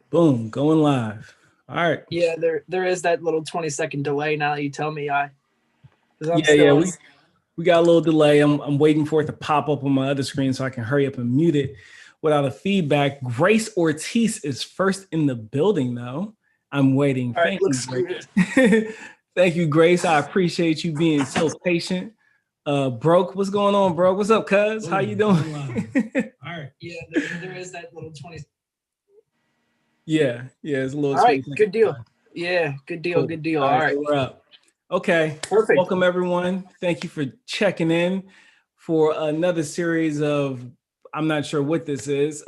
Boom, going live. All right. Yeah, there is that little 20-second delay now that you tell me. Because I'm Yeah, yeah. still on. We got a little delay. I'm waiting for it to pop up on my other screen so I can hurry up and mute it without a feedback. Grace Ortiz is first in the building, though. I'm waiting. All right, Thank you, looks good. Grace. Thank you, Grace. I appreciate you being so patient. Broke, what's going on, bro? What's up, cuz? How you doing? All right. Yeah, there is that little 20. Yeah, it's a little All right, 20 second. good deal. Yeah, good deal, Cool. good deal. All All right, right, so we're up. Okay. perfect. Welcome, everyone. Thank you for checking in for another series of, I'm not sure what this is,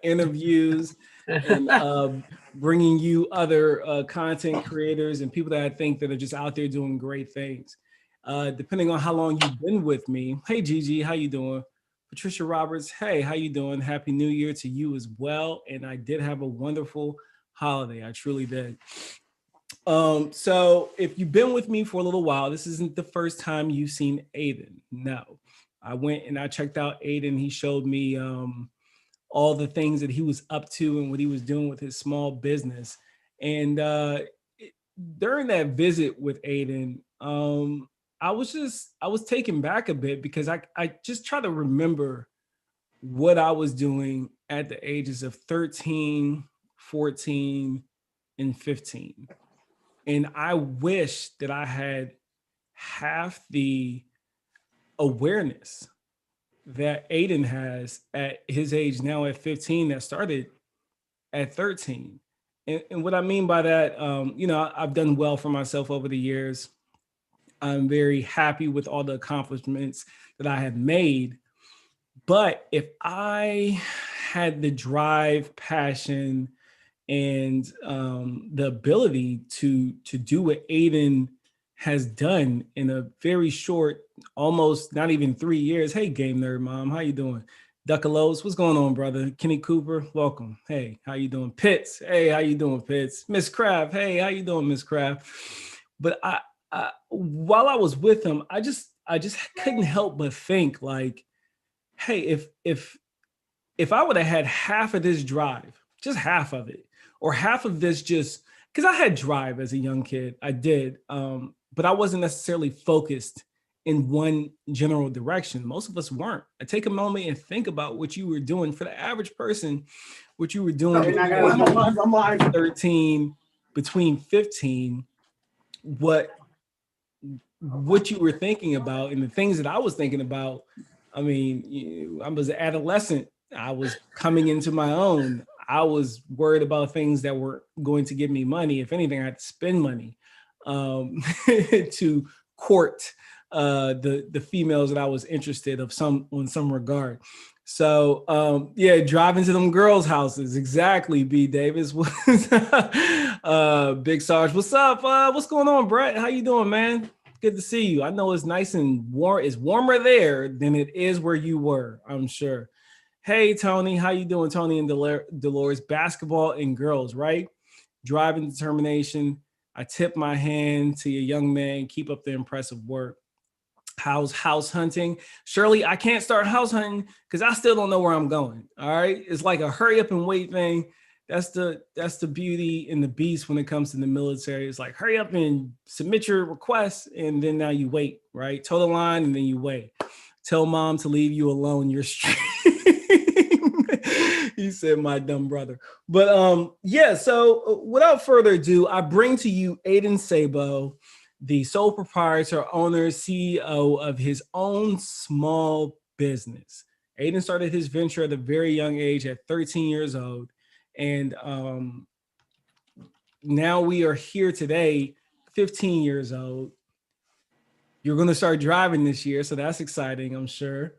interviews and bringing you other content creators and people that I think that are just out there doing great things. Depending on how long you've been with me. Hey, Gigi, how you doing? Patricia Roberts, hey, how you doing? Happy New Year to you as well. And I did have a wonderful holiday. I truly did. So if you've been with me for a little while, this isn't the first time you've seen Aiden. No, I went and I checked out Aiden. He showed me all the things that he was up to and what he was doing with his small business. And during that visit with Aiden, I was taken back a bit because I just try to remember what I was doing at the ages of 13, 14, and 15. And I wish that I had half the awareness that Aiden has at his age now at 15 that started at 13. And what I mean by that, I've done well for myself over the years. I'm very happy with all the accomplishments that I have made. But if I had the drive, passion, and the ability to do what Aiden has done in a very short, almost not even 3 years. Hey, Game Nerd Mom, how you doing? Duckalos, what's going on, brother? Kenny Cooper, welcome. Hey, how you doing? Pitts, hey, how you doing, Pitts? Miss Craft, hey, how you doing, Miss Craft? But while I was with him, I just couldn't help but think like, hey, if I would have had half of this drive, just half of it, or half of this just because I had drive as a young kid, I did, but I wasn't necessarily focused in one general direction. Most of us weren't. I take a moment and think about what you were doing for the average person, what you were doing I'm live. 13, between 15, what you were thinking about and the things that I was thinking about. I mean, I was an adolescent. I was coming into my own. I was worried about things that were going to give me money. If anything, I had to spend money to court the females that I was interested of on some regard. So driving to them girls' houses. Exactly, B. Davis. Big Sarge. What's up? What's going on, Brett? How you doing, man? Good to see you. I know it's nice and warm. It's warmer there than it is where you were, I'm sure. Hey, Tony, how you doing? Tony and Dolores, basketball and girls, right? Drive and determination. I tip my hand to your young man. Keep up the impressive work. How's house hunting? Shirley, I can't start house hunting because I still don't know where I'm going. All right. It's like a hurry up and wait thing. That's the beauty and the beast when it comes to the military. It's like hurry up and submit your request, and then now you wait, right? Toe the line, and then you wait. Tell mom to leave you alone. You're stream. He said, "My dumb brother." But So without further ado, I bring to you Aiden Sabo, the sole proprietor, owner, CEO of his own small business. Aiden started his venture at a very young age, at 13 years old. And now we are here today, 15 years old. You're going to start driving this year, so that's exciting, I'm sure.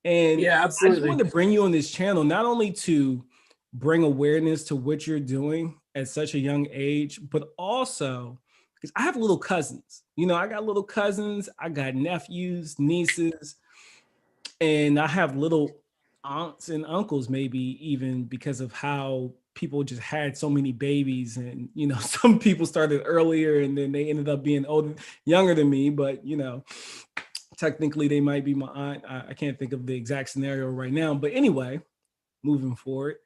And Yeah, I just absolutely. wanted to bring you on this channel, not only to bring awareness to what you're doing at such a young age, but also because I have little cousins. I got little cousins, I got nephews, nieces, and I have little aunts and uncles, maybe even because of how people just had so many babies. And, some people started earlier and then they ended up being younger than me, but, technically they might be my aunt. I can't think of the exact scenario right now, but anyway, moving forward.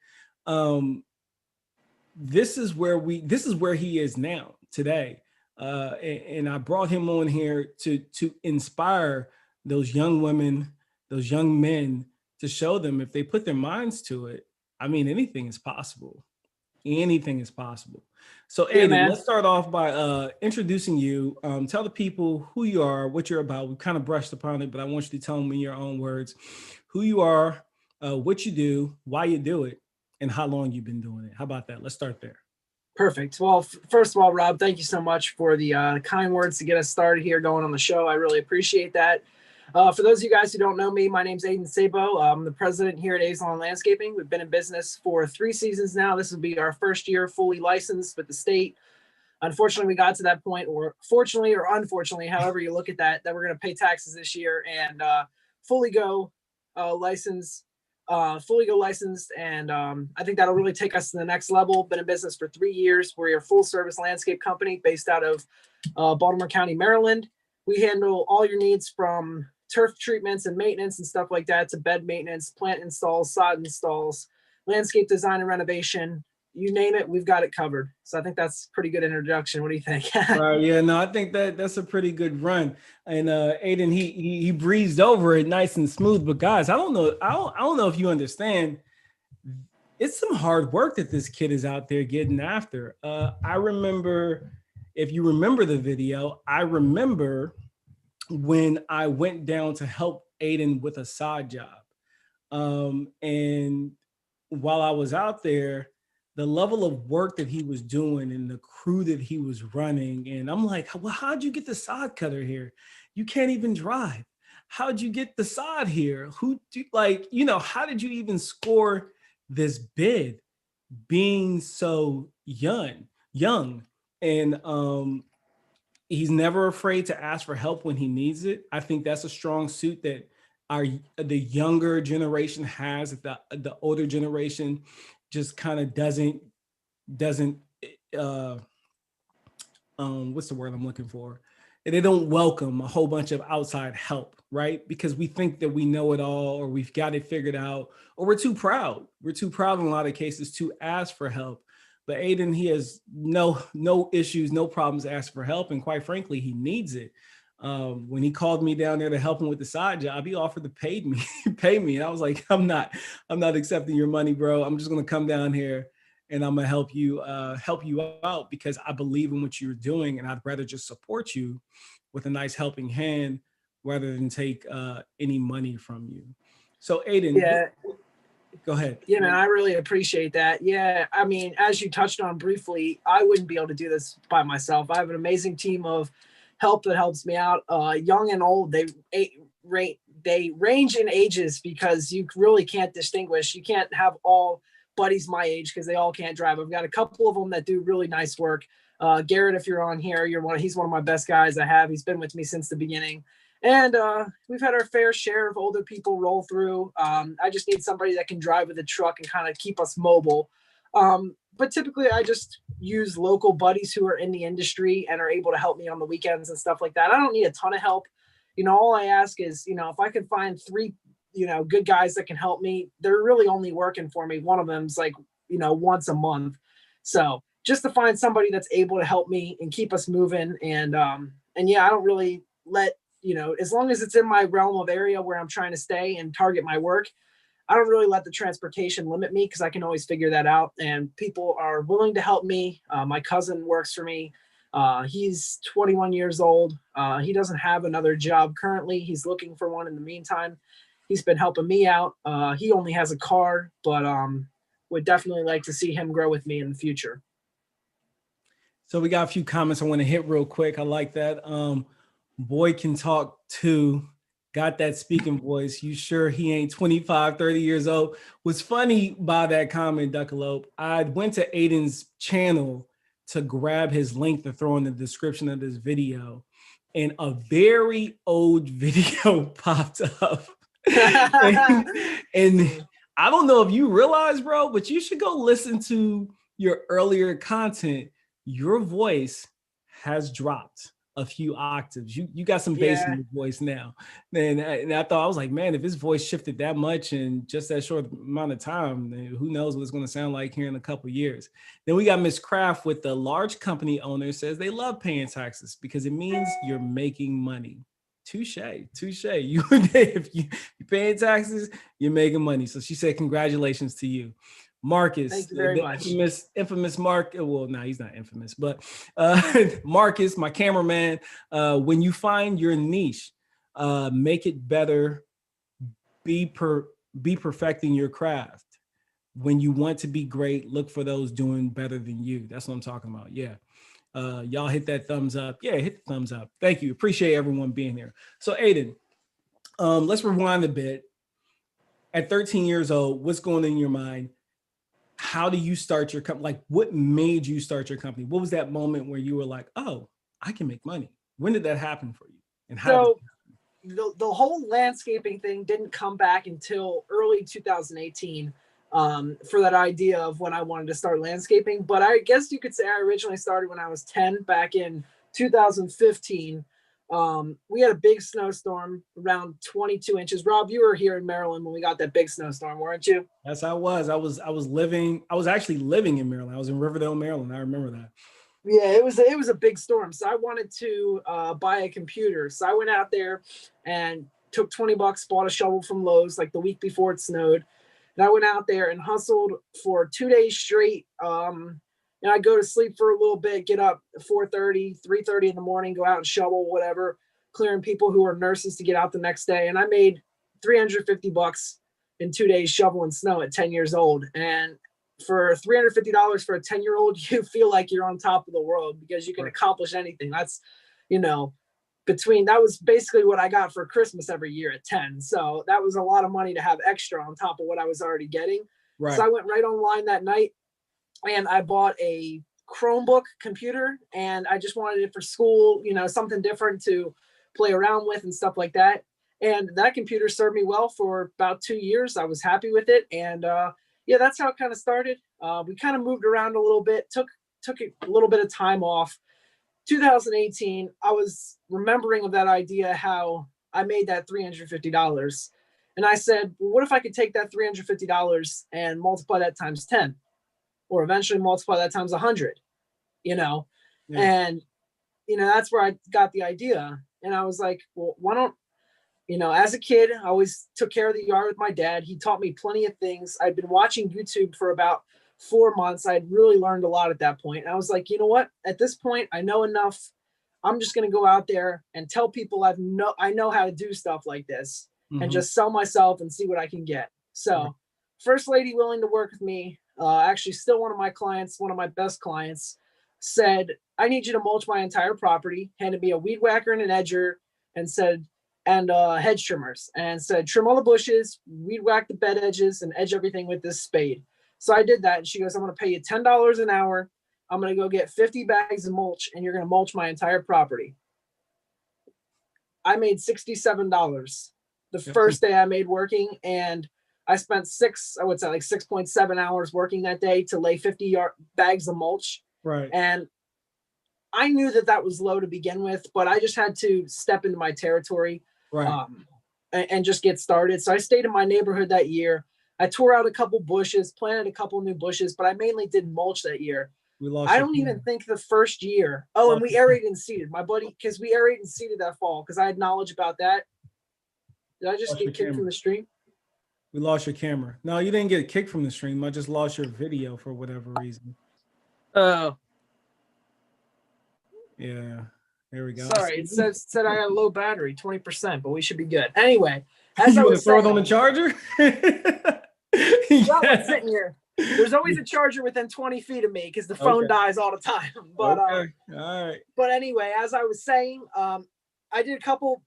This is where he is now today. And I brought him on here to inspire those young women, those young men, to show them if they put their minds to it, I mean, anything is possible. Anything is possible. So Yeah, Aiden, man. let's start off by introducing you. Tell the people who you are, what you're about. We kind of brushed upon it, but I want you to tell them in your own words who you are, what you do, why you do it, and how long you've been doing it. How about that? Let's start there. Perfect. Well, first of all, Rob, thank you so much for the kind words to get us started here going on the show. I really appreciate that. For those of you guys who don't know me, my name's Aiden Sabo. I'm the president here at Aiden Landscaping. We've been in business for 3 seasons now. This will be our first year fully licensed with the state. Unfortunately, we got to that point, or fortunately or unfortunately, however you look at that we're going to pay taxes this year and fully go licensed. Fully go licensed, and I think that'll really take us to the next level. Been in business for 3 years. We're a full service landscape company based out of Baltimore County, Maryland. We handle all your needs from turf treatments and maintenance and stuff like that to bed maintenance, plant installs, sod installs, landscape design and renovation. You name it, we've got it covered. So I think that's a pretty good introduction. What do you think? Right. Yeah. No, I think that's a pretty good run. And Aiden, he breezed over it nice and smooth. But guys, I don't know if you understand. It's some hard work that this kid is out there getting after. I remember, if you remember the video, I remember when I went down to help Aiden with a side job. And while I was out there, the level of work that he was doing and the crew that he was running. And I'm like, well, how'd you get the sod cutter here? You can't even drive. How'd you get the sod here? How did you even score this bid being so young? And he's never afraid to ask for help when he needs it. I think that's a strong suit that the younger generation has, that the older generation just kind of doesn't what's the word I'm looking for? And they don't welcome a whole bunch of outside help, right? Because we think that we know it all, or we've got it figured out, or we're too proud. We're too proud in a lot of cases to ask for help. But Aiden, he has no issues, no problems asking for help, and quite frankly, he needs it. When he called me down there to help him with the side job, he offered to pay me. And I was like, I'm not accepting your money, bro. I'm just going to come down here and I'm going to help you out because I believe in what you're doing. And I'd rather just support you with a nice helping hand rather than take any money from you. So Aiden, Yeah. Go ahead. Yeah, man, I really appreciate that. Yeah, I mean, as you touched on briefly, I wouldn't be able to do this by myself. I have an amazing team of help that helps me out, young and old. They range in ages because you really can't distinguish. You can't have all buddies my age because they all can't drive. I've got a couple of them that do really nice work. Garrett, if you're on here, he's one of my best guys I have. He's been with me since the beginning. And we've had our fair share of older people roll through. I just need somebody that can drive with a truck and kind of keep us mobile. But typically I just use local buddies who are in the industry and are able to help me on the weekends and stuff like that. I don't need a ton of help. All I ask is, if I can find 3, good guys that can help me, they're really only working for me. One of them's like, once a month. So just to find somebody that's able to help me and keep us moving. And yeah, I don't really let, as long as it's in my realm of area where I'm trying to stay and target my work, I don't really let the transportation limit me because I can always figure that out. And people are willing to help me. My cousin works for me. He's 21 years old. He doesn't have another job currently. He's looking for one in the meantime. He's been helping me out. He only has a car, but would definitely like to see him grow with me in the future. So we got a few comments I want to hit real quick. I like that. Boy can talk too. Got that speaking voice. You sure he ain't 25, 30 years old? What's funny by that comment, Duckalope, I went to Aiden's channel to grab his link to throw in the description of this video, and a very old video popped up. and I don't know if you realize, bro, but you should go listen to your earlier content. Your voice has dropped. a few octaves. You got some bass in Yeah. your voice now. And I thought, I was like, man, if his voice shifted that much in just that short amount of time, then who knows what it's going to sound like here in a couple of years. Then we got Miss Kraft with the large company owner says they love paying taxes because it means you're making money. Touche. If you're paying taxes, you're making money. So she said, congratulations to you. Marcus, Thank you very the much. infamous Mark. Well, no, he's not infamous, but Marcus, my cameraman. When you find your niche, make it better. Be perfecting your craft. When you want to be great, look for those doing better than you. That's what I'm talking about. Yeah. Y'all hit that thumbs up. Yeah, hit the thumbs up. Thank you. Appreciate everyone being here. So Aiden, let's rewind a bit. At 13 years old, what's going on in your mind? How do you start your company? Like, what made you start your company? What was that moment where you were like, oh, I can make money? When did that happen for you? And how? So the whole landscaping thing didn't come back until early 2018 for that idea of when I wanted to start landscaping. But I guess you could say I originally started when I was 10 back in 2015. We had a big snowstorm around 22 inches. Rob, you were here in Maryland when we got that big snowstorm, weren't you? Yes, I was. I was actually living in Maryland. I was in Riverdale, Maryland. I remember that. Yeah, it was a big storm. So I wanted to buy a computer. So I went out there and took $20, bought a shovel from Lowe's like the week before it snowed. And I went out there and hustled for 2 days straight. And I go to sleep for a little bit, get up 4:30, 3:30 in the morning, go out and shovel, whatever, clearing people who are nurses to get out the next day. And I made $350 in 2 days shoveling snow at 10 years old. And for $350 for a 10-year-old, you feel like you're on top of the world because you can accomplish anything. That's, that was basically what I got for Christmas every year at 10. So that was a lot of money to have extra on top of what I was already getting. Right. So I went right online that night and I bought a Chromebook computer and I just wanted it for school, something different to play around with and stuff like that. And that computer served me well for about 2 years. I was happy with it. And, yeah, that's how it kind of started. We kind of moved around a little bit, took a little bit of time off. 2018, I was remembering of that idea, how I made that $350. And I said, well, what if I could take that $350 and multiply that times 10, or eventually multiply that times 100, Yeah. And, that's where I got the idea. And I was like, well, why don't, as a kid, I always took care of the yard with my dad. He taught me plenty of things. I'd been watching YouTube for about 4 months. I'd really learned a lot at that point. And I was like, you know what? At this point, I know enough. I'm just going to go out there and tell people I know how to do stuff like this, and just sell myself and see what I can get. So first lady willing to work with me, actually still one of my clients, one of my best clients, said, I need you to mulch my entire property, handed me a weed whacker and an edger, and said, and hedge trimmers, and said, trim all the bushes, weed whack the bed edges, and edge everything with this spade. So I did that. And she goes, I'm going to pay you $10 an hour. I'm going to go get 50 bags of mulch, and you're going to mulch my entire property. I made $67 the first day I made working. And I spent 6.7 hours working that day to lay 50 bags of mulch. Right. And I knew that was low to begin with, but I just had to step into my territory. Right. And just get started. So I stayed in my neighborhood that year. I tore out a couple bushes, planted a couple new bushes, but I mainly did mulch that year. I don't even think the first year. Oh, and we aerated and seeded. My buddy, because we aerated and seeded that fall because I had knowledge about that. Did I just get kicked from the stream? We lost your camera. No, you didn't get kicked from the stream. I just lost your video for whatever reason. Oh. Yeah. There we go. Sorry, it said I got a low battery, 20%, but we should be good. Anyway, as you I want was to throw saying, it on the charger? Well, I'm sitting here. There's always a charger within 20 feet of me because the phone dies all the time. But all right. But anyway, as I was saying, I did a couple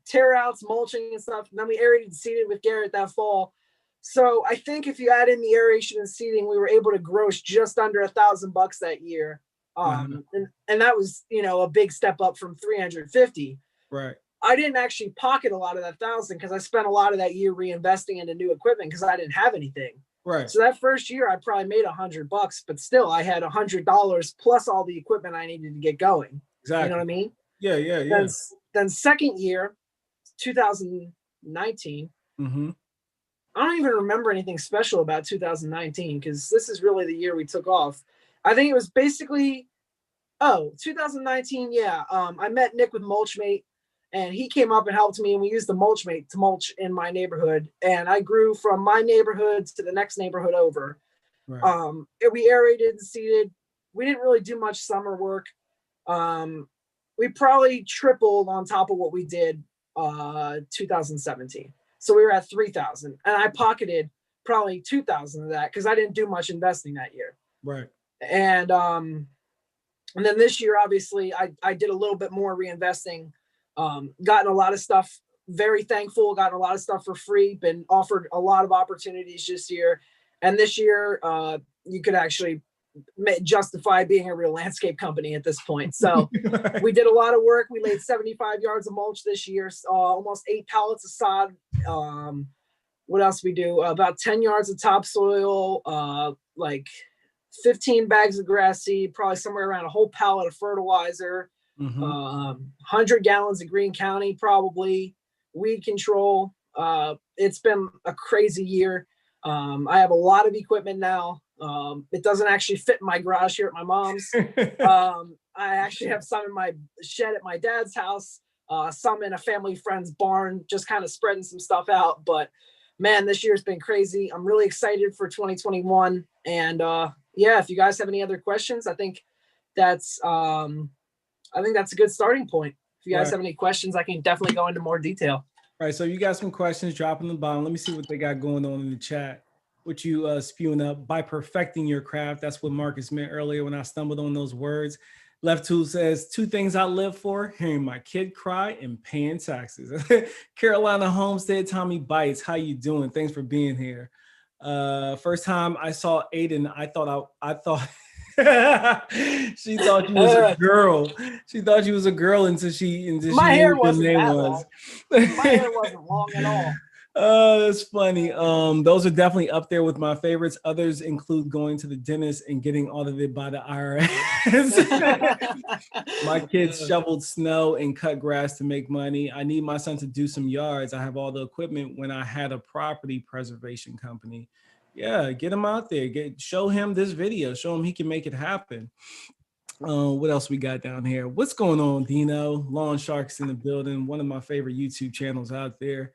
tear outs, mulching and stuff, and then we aerated and seeded with Garrett that fall. So I think if you add in the aeration and seeding, we were able to gross just under $1,000 that year. And that was, a big step up from 350. Right. I didn't actually pocket a lot of that 1,000 because I spent a lot of that year reinvesting into new equipment because I didn't have anything. Right. So that first year I probably made $100, but still I had $100 plus all the equipment I needed to get going. You know what Exactly. I mean? Yeah, yeah, Then, yeah. then second year, 2019. Mm-hmm. I don't even remember anything special about 2019 because this is really the year we took off. I think it was basically 2019. Yeah, I met Nick with Mulchmate, and he came up and helped me, and we used the Mulchmate to mulch in my neighborhood, and I grew from my neighborhood to the next neighborhood over. Right. We aerated and seeded. We didn't really do much summer work. We probably tripled on top of what we did 2017. So we were at 3,000, and I pocketed probably 2,000 of that because I didn't do much investing that year. Right. And then this year, obviously, I did a little bit more reinvesting, gotten a lot of stuff, very thankful, gotten a lot of stuff for free, been offered a lot of opportunities this year. And this year, you could actually justify being a real landscape company at this point. So Right. we did a lot of work. We laid 75 yards of mulch this year, almost 8 pallets of sod. What else we do? About 10 yards of topsoil, like 15 bags of grass seed, probably somewhere around a whole pallet of fertilizer, Mm-hmm. 100 gallons of Green County, probably weed control. It's been a crazy year. I have a lot of equipment now. It doesn't actually fit in my garage here at my mom's. I actually have some in my shed at my dad's house, some in a family friend's barn, just kind of spreading some stuff out. But man, this year's been crazy. I'm really excited for 2021. And yeah, if you guys have any other questions, I think that's a good starting point. If you guys Right. have any questions, I can definitely go into more detail. All right, so you got some questions, drop in the bottom. Let me see what they got going on in the chat. What you spewing up by perfecting your craft. That's what Marcus meant earlier when I stumbled on those words. Left Tool says 2 things I live for: hearing my kid cry and paying taxes. Carolina Homestead, Tommy Bites, how you doing? Thanks for being here. First time I saw Aiden, I thought she thought you was a girl. She thought you was a girl until she My knew hair what your wasn't name that was. long. My hair wasn't long at all. That's funny. Those are definitely up there with my favorites. Others include going to the dentist and getting audited by the IRS. My kids shoveled snow and cut grass to make money. I need my son to do some yards. I have all the equipment when I had a property preservation company. Yeah, get him out there. Show him this video. Show him he can make it happen. What else we got down here? What's going on, Dino? Lawn Sharks in the building. One of my favorite YouTube channels out there.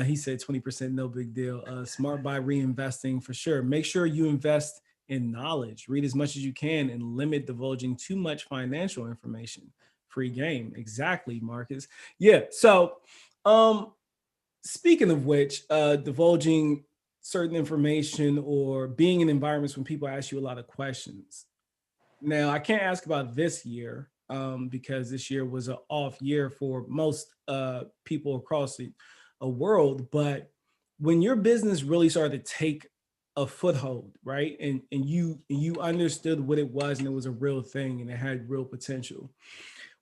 He said 20%, no big deal. Smart by reinvesting for sure. Make sure you invest in knowledge. Read as much as you can and limit divulging too much financial information. Free game. Exactly, Marcus. Yeah. So, speaking of which, divulging certain information or being in environments when people ask you a lot of questions. Now, I can't ask about this year because this year was an off year for most people across the world. But when your business really started to take a foothold, right, and you understood what it was and it was a real thing and it had real potential,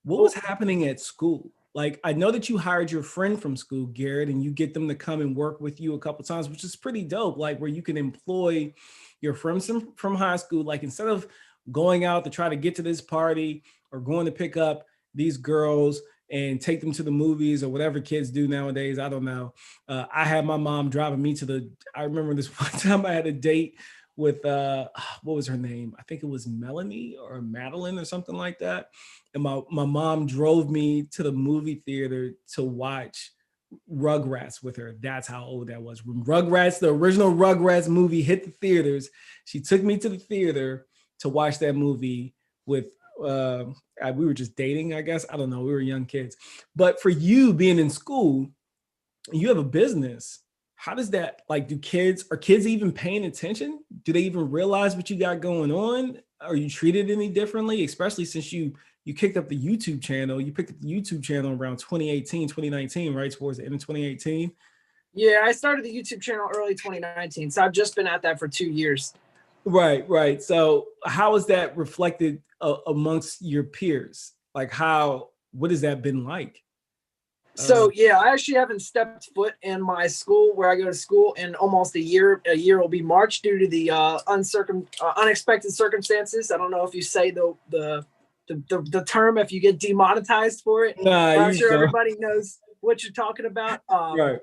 what was happening at school? Like, I know that you hired your friend from school, Garrett, and you get them to come and work with you a couple times, which is pretty dope. Like, where you can employ your friends from high school, like instead of going out to try to get to this party or going to pick up these girls and take them to the movies or whatever kids do nowadays. I don't know. I had my mom driving me I remember this one time I had a date with, what was her name? I think it was Melanie or Madeline or something like that. And my mom drove me to the movie theater to watch Rugrats with her. That's how old that was. When Rugrats, the original Rugrats movie, hit the theaters, she took me to the theater to watch that movie with we were just dating, I guess. I don't know. We were young kids. But for you being in school, you have a business. How does that, like, are kids even paying attention? Do they even realize what you got going on? Are you treated any differently? Especially since you kicked up the YouTube channel. You picked up the YouTube channel around 2018, 2019, right? Towards the end of 2018. Yeah, I started the YouTube channel early 2019. So I've just been at that for 2 years. Right. So how is that reflected amongst your peers? Like what has that been like? So yeah, I actually haven't stepped foot in my school where I go to school in almost a year. A year will be March due to the unexpected circumstances. I don't know if you say the the term if you get demonetized for it. Nah, I'm you sure go. everybody knows what you're talking about. Right.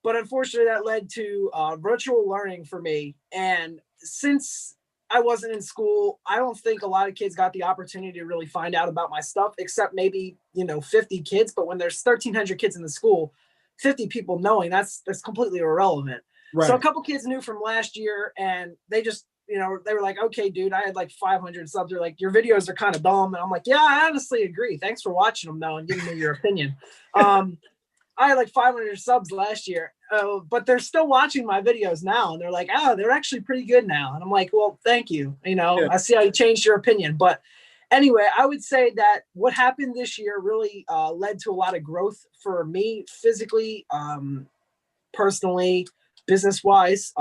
But unfortunately, that led to virtual learning for me. And since I wasn't in school, I don't think a lot of kids got the opportunity to really find out about my stuff, except maybe 50 kids. But when there's 1,300 kids in the school, 50 people knowing that's completely irrelevant. So a Right. couple kids knew from last year, and they just they were like, okay, dude, I had like 500 subs. They're like, your videos are kind of dumb. And I'm like, yeah, I honestly agree. Thanks for watching them though and giving me your opinion. I had like 500 subs last year, but they're still watching my videos now. And they're like, oh, they're actually pretty good now. And I'm like, well, thank you. Yeah. I see how you changed your opinion. But anyway, I would say that what happened this year really led to a lot of growth for me physically, personally, business wise.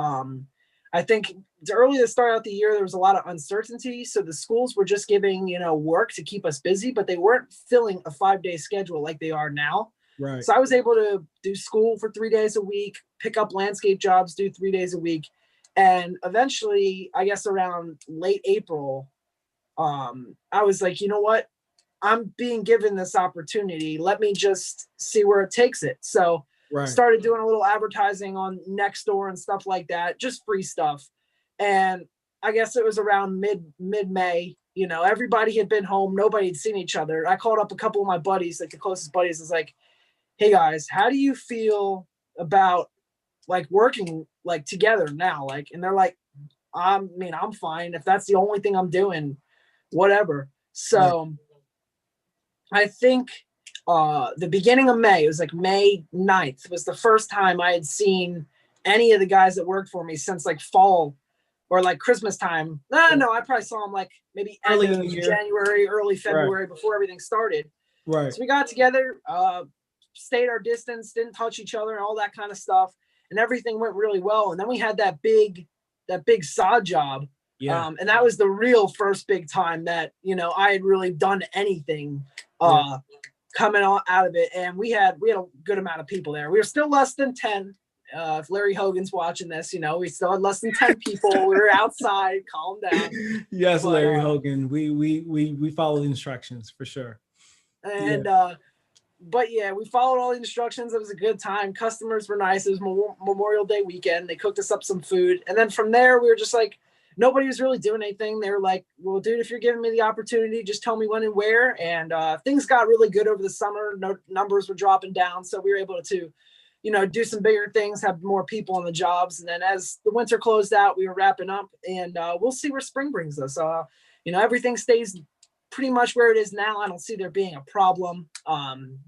I think early to start out the year, there was a lot of uncertainty. So the schools were just giving, work to keep us busy, but they weren't filling a 5-day schedule like they are now. Right. So I was able to do school for 3 days a week, pick up landscape jobs, do 3 days a week. And eventually, I guess around late April, I was like, you know what? I'm being given this opportunity. Let me just see where it takes it. So Right. started doing a little advertising on Nextdoor and stuff like that, just free stuff. And I guess it was around mid-May. Everybody had been home. Nobody had seen each other. I called up a couple of my buddies, like the closest buddies. Was like, hey guys, how do you feel about like working like together now? Like, and they're like, I'm fine. If that's the only thing I'm doing, whatever. So I think the beginning of May, it was like May 9th, was the first time I had seen any of the guys that worked for me since like fall or like Christmas time. No, I probably saw them like maybe Early end in of the year. January, early February, before everything started. Right. So we got together, stayed our distance, didn't touch each other and all that kind of stuff. And everything went really well. And then we had that big sod job. Yeah. And that was the real first big time that, I had really done anything coming out of it. And we had a good amount of people there. We were still less than 10. If Larry Hogan's watching this, we still had less than 10 people. We were outside, calm down. Yes, but, Larry Hogan. We followed instructions for sure. And but yeah, we followed all the instructions. It was a good time. Customers were nice. It was Memorial Day weekend. They cooked us up some food. And then from there, we were just like, nobody was really doing anything. They were like, well, dude, if you're giving me the opportunity, just tell me when and where. And things got really good over the summer. Numbers were dropping down. So we were able to, do some bigger things, have more people on the jobs. And then as the winter closed out, we were wrapping up. And we'll see where spring brings us. Everything stays pretty much where it is now. I don't see there being a problem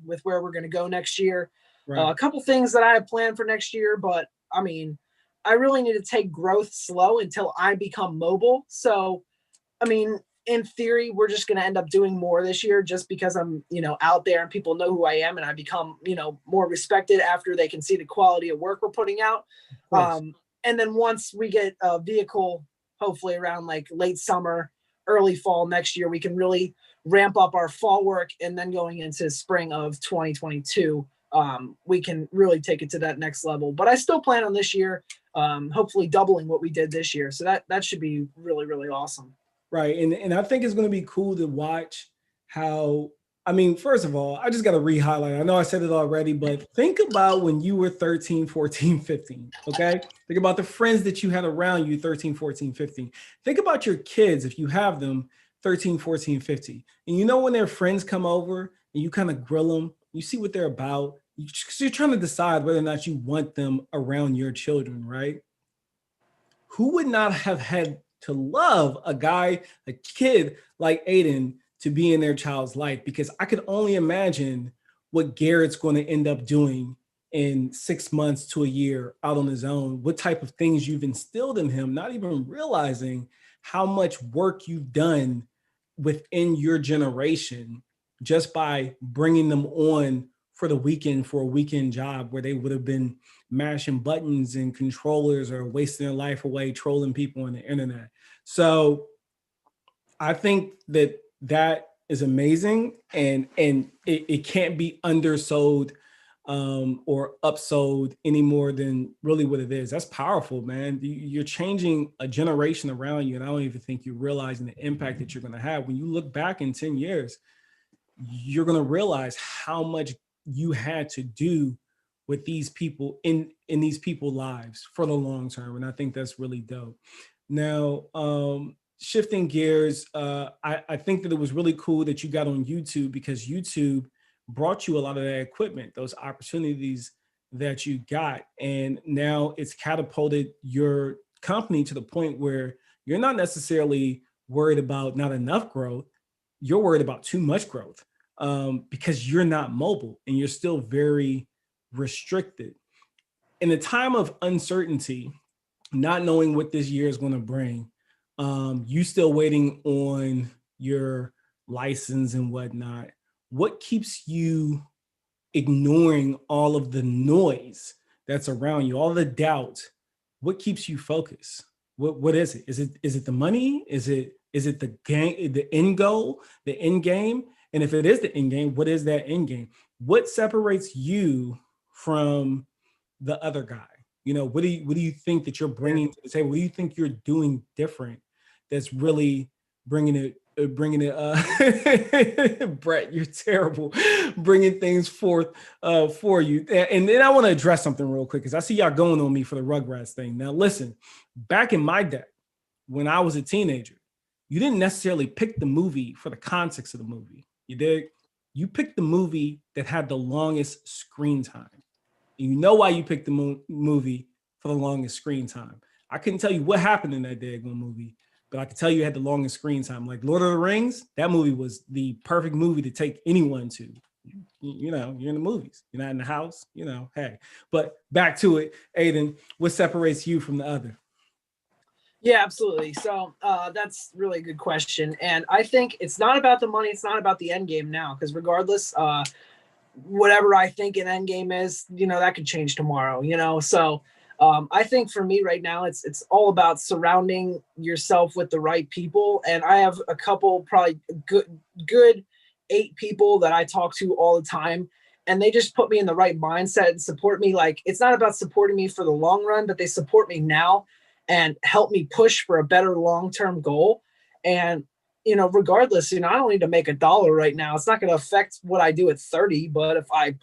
with where we're going to go next year. Right. A couple things that I have planned for next year, but I really need to take growth slow until I become mobile. So, in theory, we're just going to end up doing more this year just because I'm, out there and people know who I am and I become, more respected after they can see the quality of work we're putting out. And then once we get a vehicle, hopefully around like late summer, early fall next year, we can really ramp up our fall work. And then going into spring of 2022, we can really take it to that next level. But I still plan on this year, hopefully doubling what we did this year. So that should be really, really awesome. Right. And I think it's going to be cool to watch how, first of all, I just got to re-highlight. I know I said it already, but think about when you were 13, 14, 15, okay? Think about the friends that you had around you 13, 14, 15. Think about your kids, if you have them, 13, 14, 15. And when their friends come over and you kind of grill them, you see what they're about. You're trying to decide whether or not you want them around your children, right? Who would not have had to love a kid like Aiden to be in their child's life? Because I could only imagine what Garrett's going to end up doing in 6 months to a year out on his own, what type of things you've instilled in him, not even realizing how much work you've done within your generation just by bringing them on for the weekend for a weekend job where they would have been mashing buttons and controllers or wasting their life away trolling people on the internet. So I think that is amazing, and it can't be undersold or upsold any more than really what it is. That's powerful, man. You're changing a generation around you. And I don't even think you're realizing the impact that you're going to have. When you look back in 10 years, you're going to realize how much you had to do with these people in these people's lives for the long term. And I think that's really dope. Now, shifting gears, I think that it was really cool that you got on YouTube, because YouTube brought you a lot of that equipment, those opportunities that you got. And now it's catapulted your company to the point where you're not necessarily worried about not enough growth. You're worried about too much growth, because you're not mobile and you're still very restricted. In a time of uncertainty, not knowing what this year is going to bring, you still waiting on your license and whatnot. What keeps you ignoring all of the noise that's around you, all the doubt? What keeps you focused? What is it? Is it the money? Is it the game, the end goal, the end game? And if it is the end game, what is that end game? What separates you from the other guy? What do you think that you're bringing to the table? What do you think you're doing different that's really bringing it Brett, you're terrible, bringing things forth for you. And then I want to address something real quick, because I see y'all going on me for the Rugrats thing. Now listen, back in my day when I was a teenager, you didn't necessarily pick the movie for the context of the movie. You did. You picked the movie that had the longest screen time. And you know why you picked the movie for the longest screen time. I couldn't tell you what happened in that daggone movie, but I can tell you it had the longest screen time. Like Lord of the Rings, that movie was the perfect movie to take anyone to. You're in the movies. You're not in the house, hey. But back to it, Aiden, what separates you from the other? Yeah, absolutely. So that's really a good question. And I think it's not about the money. It's not about the end game now, because regardless, whatever I think an end game is, that could change tomorrow, So I think for me right now, it's all about surrounding yourself with the right people. And I have a couple, probably good 8 people that I talk to all the time. And they just put me in the right mindset and support me. Like, it's not about supporting me for the long run, but they support me now and help me push for a better long-term goal. And regardless, I don't need to make a dollar right now. It's not going to affect what I do at 30, but if I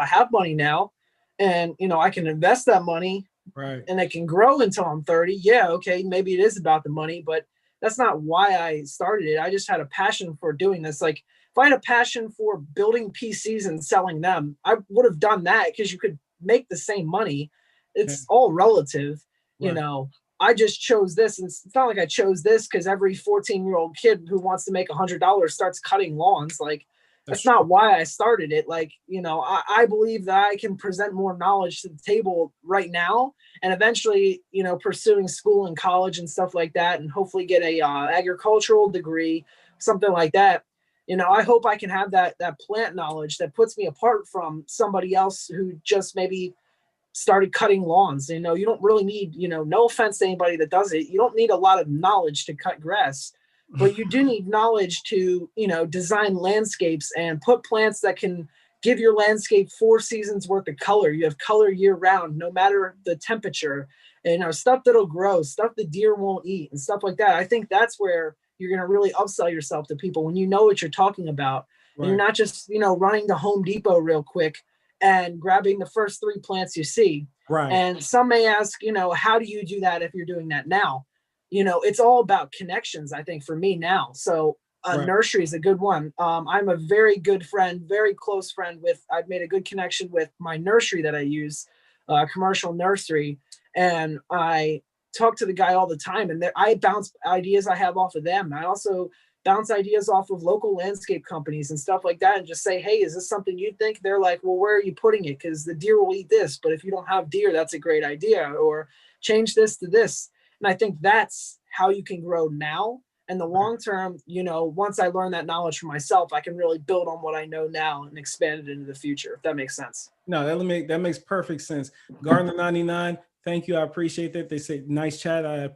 have money now, and, I can invest that money, right, and it can grow until I'm 30. Yeah. Okay. Maybe it is about the money, but that's not why I started it. I just had a passion for doing this. Like, if I had a passion for building PCs and selling them, I would have done that, because you could make the same money. It's all relative. right. I just chose this. And it's not like I chose this because every 14-year-old kid who wants to make $100 starts cutting lawns. Like, that's not why I started it. Like, I believe that I can present more knowledge to the table right now, and eventually, pursuing school and college and stuff like that, and hopefully get a agricultural degree, something like that. I hope I can have that plant knowledge that puts me apart from somebody else who just maybe started cutting lawns. You don't really need, no offense to anybody that does it, you don't need a lot of knowledge to cut grass, but you do need knowledge to, design landscapes and put plants that can give your landscape 4 seasons worth of color. You have color year round, no matter the temperature, and stuff that'll grow, stuff the deer won't eat, and stuff like that. I think that's where you're going to really upsell yourself to people, when you know what you're talking about. Right. And you're not just, running to Home Depot real quick and grabbing the first 3 plants you see. Right. And some may ask, how do you do that if you're doing that now? It's all about connections, I think, for me now. So right. Nursery is a good one. I'm a very good friend, very close friend I've made a good connection with my nursery that I use, commercial nursery. And I talk to the guy all the time, and I bounce ideas I have off of them. I also bounce ideas off of local landscape companies and stuff like that, and just say, hey, is this something you think? They're like, well, where are you putting it? Because the deer will eat this, but if you don't have deer, that's a great idea. Or change this to this. And I think that's how you can grow now. And the long term, once I learn that knowledge for myself, I can really build on what I know now and expand it into the future, if that makes sense. No, that makes perfect sense. Gardner 99, Thank you. I appreciate that. They say nice chat. I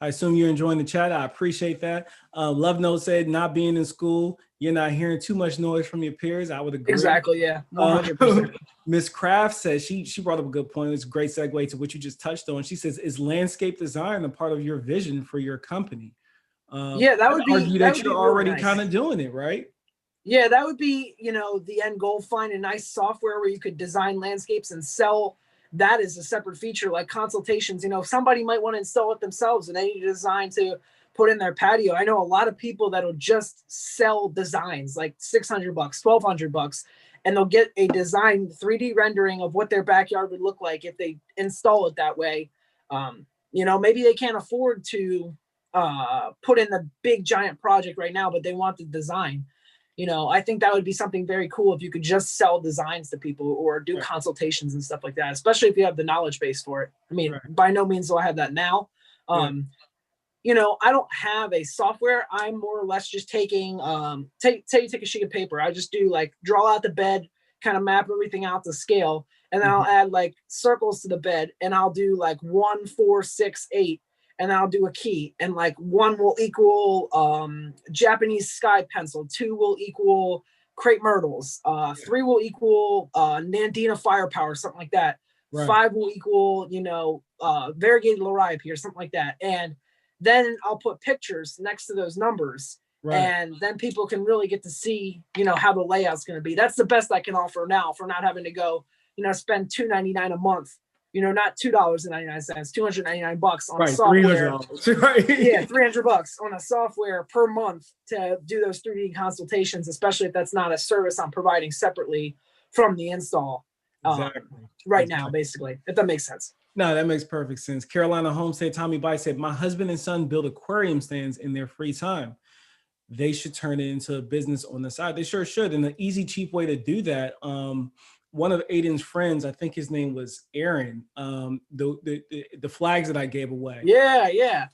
assume you're enjoying the chat. I appreciate that. Love Note said not being in school, you're not hearing too much noise from your peers. I would agree. Exactly. Yeah. 100%. Miss Kraft says she brought up a good point. It's a great segue to what you just touched on. She says, "Is landscape design a part of your vision for your company?" Yeah, that I'd would be argue that that would you're be really already nice. kind of doing it, right? Yeah, that would be, the end goal. Find a nice software where you could design landscapes and sell that as a separate feature, like consultations. Somebody might want to install it themselves and they need a design to put in their patio. I know a lot of people that'll just sell designs like $600, $1,200, and they'll get a design 3D rendering of what their backyard would look like if they install it that way. Maybe they can't afford to put in the big giant project right now, but they want the design. I think that would be something very cool if you could just sell designs to people or do consultations and stuff like that, especially if you have the knowledge base for it. I mean, by no means do I have that now. I don't have a software. I'm more or less just taking, take a sheet of paper. I just do like draw out the bed, kind of map everything out to scale. And then I'll add like circles to the bed and I'll do like 1, 4, 6, 8. And I'll do a key, and like 1 will equal Japanese sky pencil, 2 will equal crepe myrtles, 3 will equal Nandina firepower, something like that. Right. 5 will equal, variegated liriope or something like that. And then I'll put pictures next to those numbers. Right. And then people can really get to see, how the layout's going to be. That's the best I can offer now for not having to go, spend $2.99 a month. Not $2.99, $299 on a software. Right. Yeah, $300 on a software per month to do those 3D consultations, especially if that's not a service I'm providing separately from the install. Now, basically, if that makes sense. No, that makes perfect sense. Carolina Homestead, Tommy Bice said, "My husband and son build aquarium stands in their free time. They should turn it into a business on the side." They sure should. And an easy, cheap way to do that, one of Aiden's friends, I think his name was Aaron, the flags that I gave away. Yeah.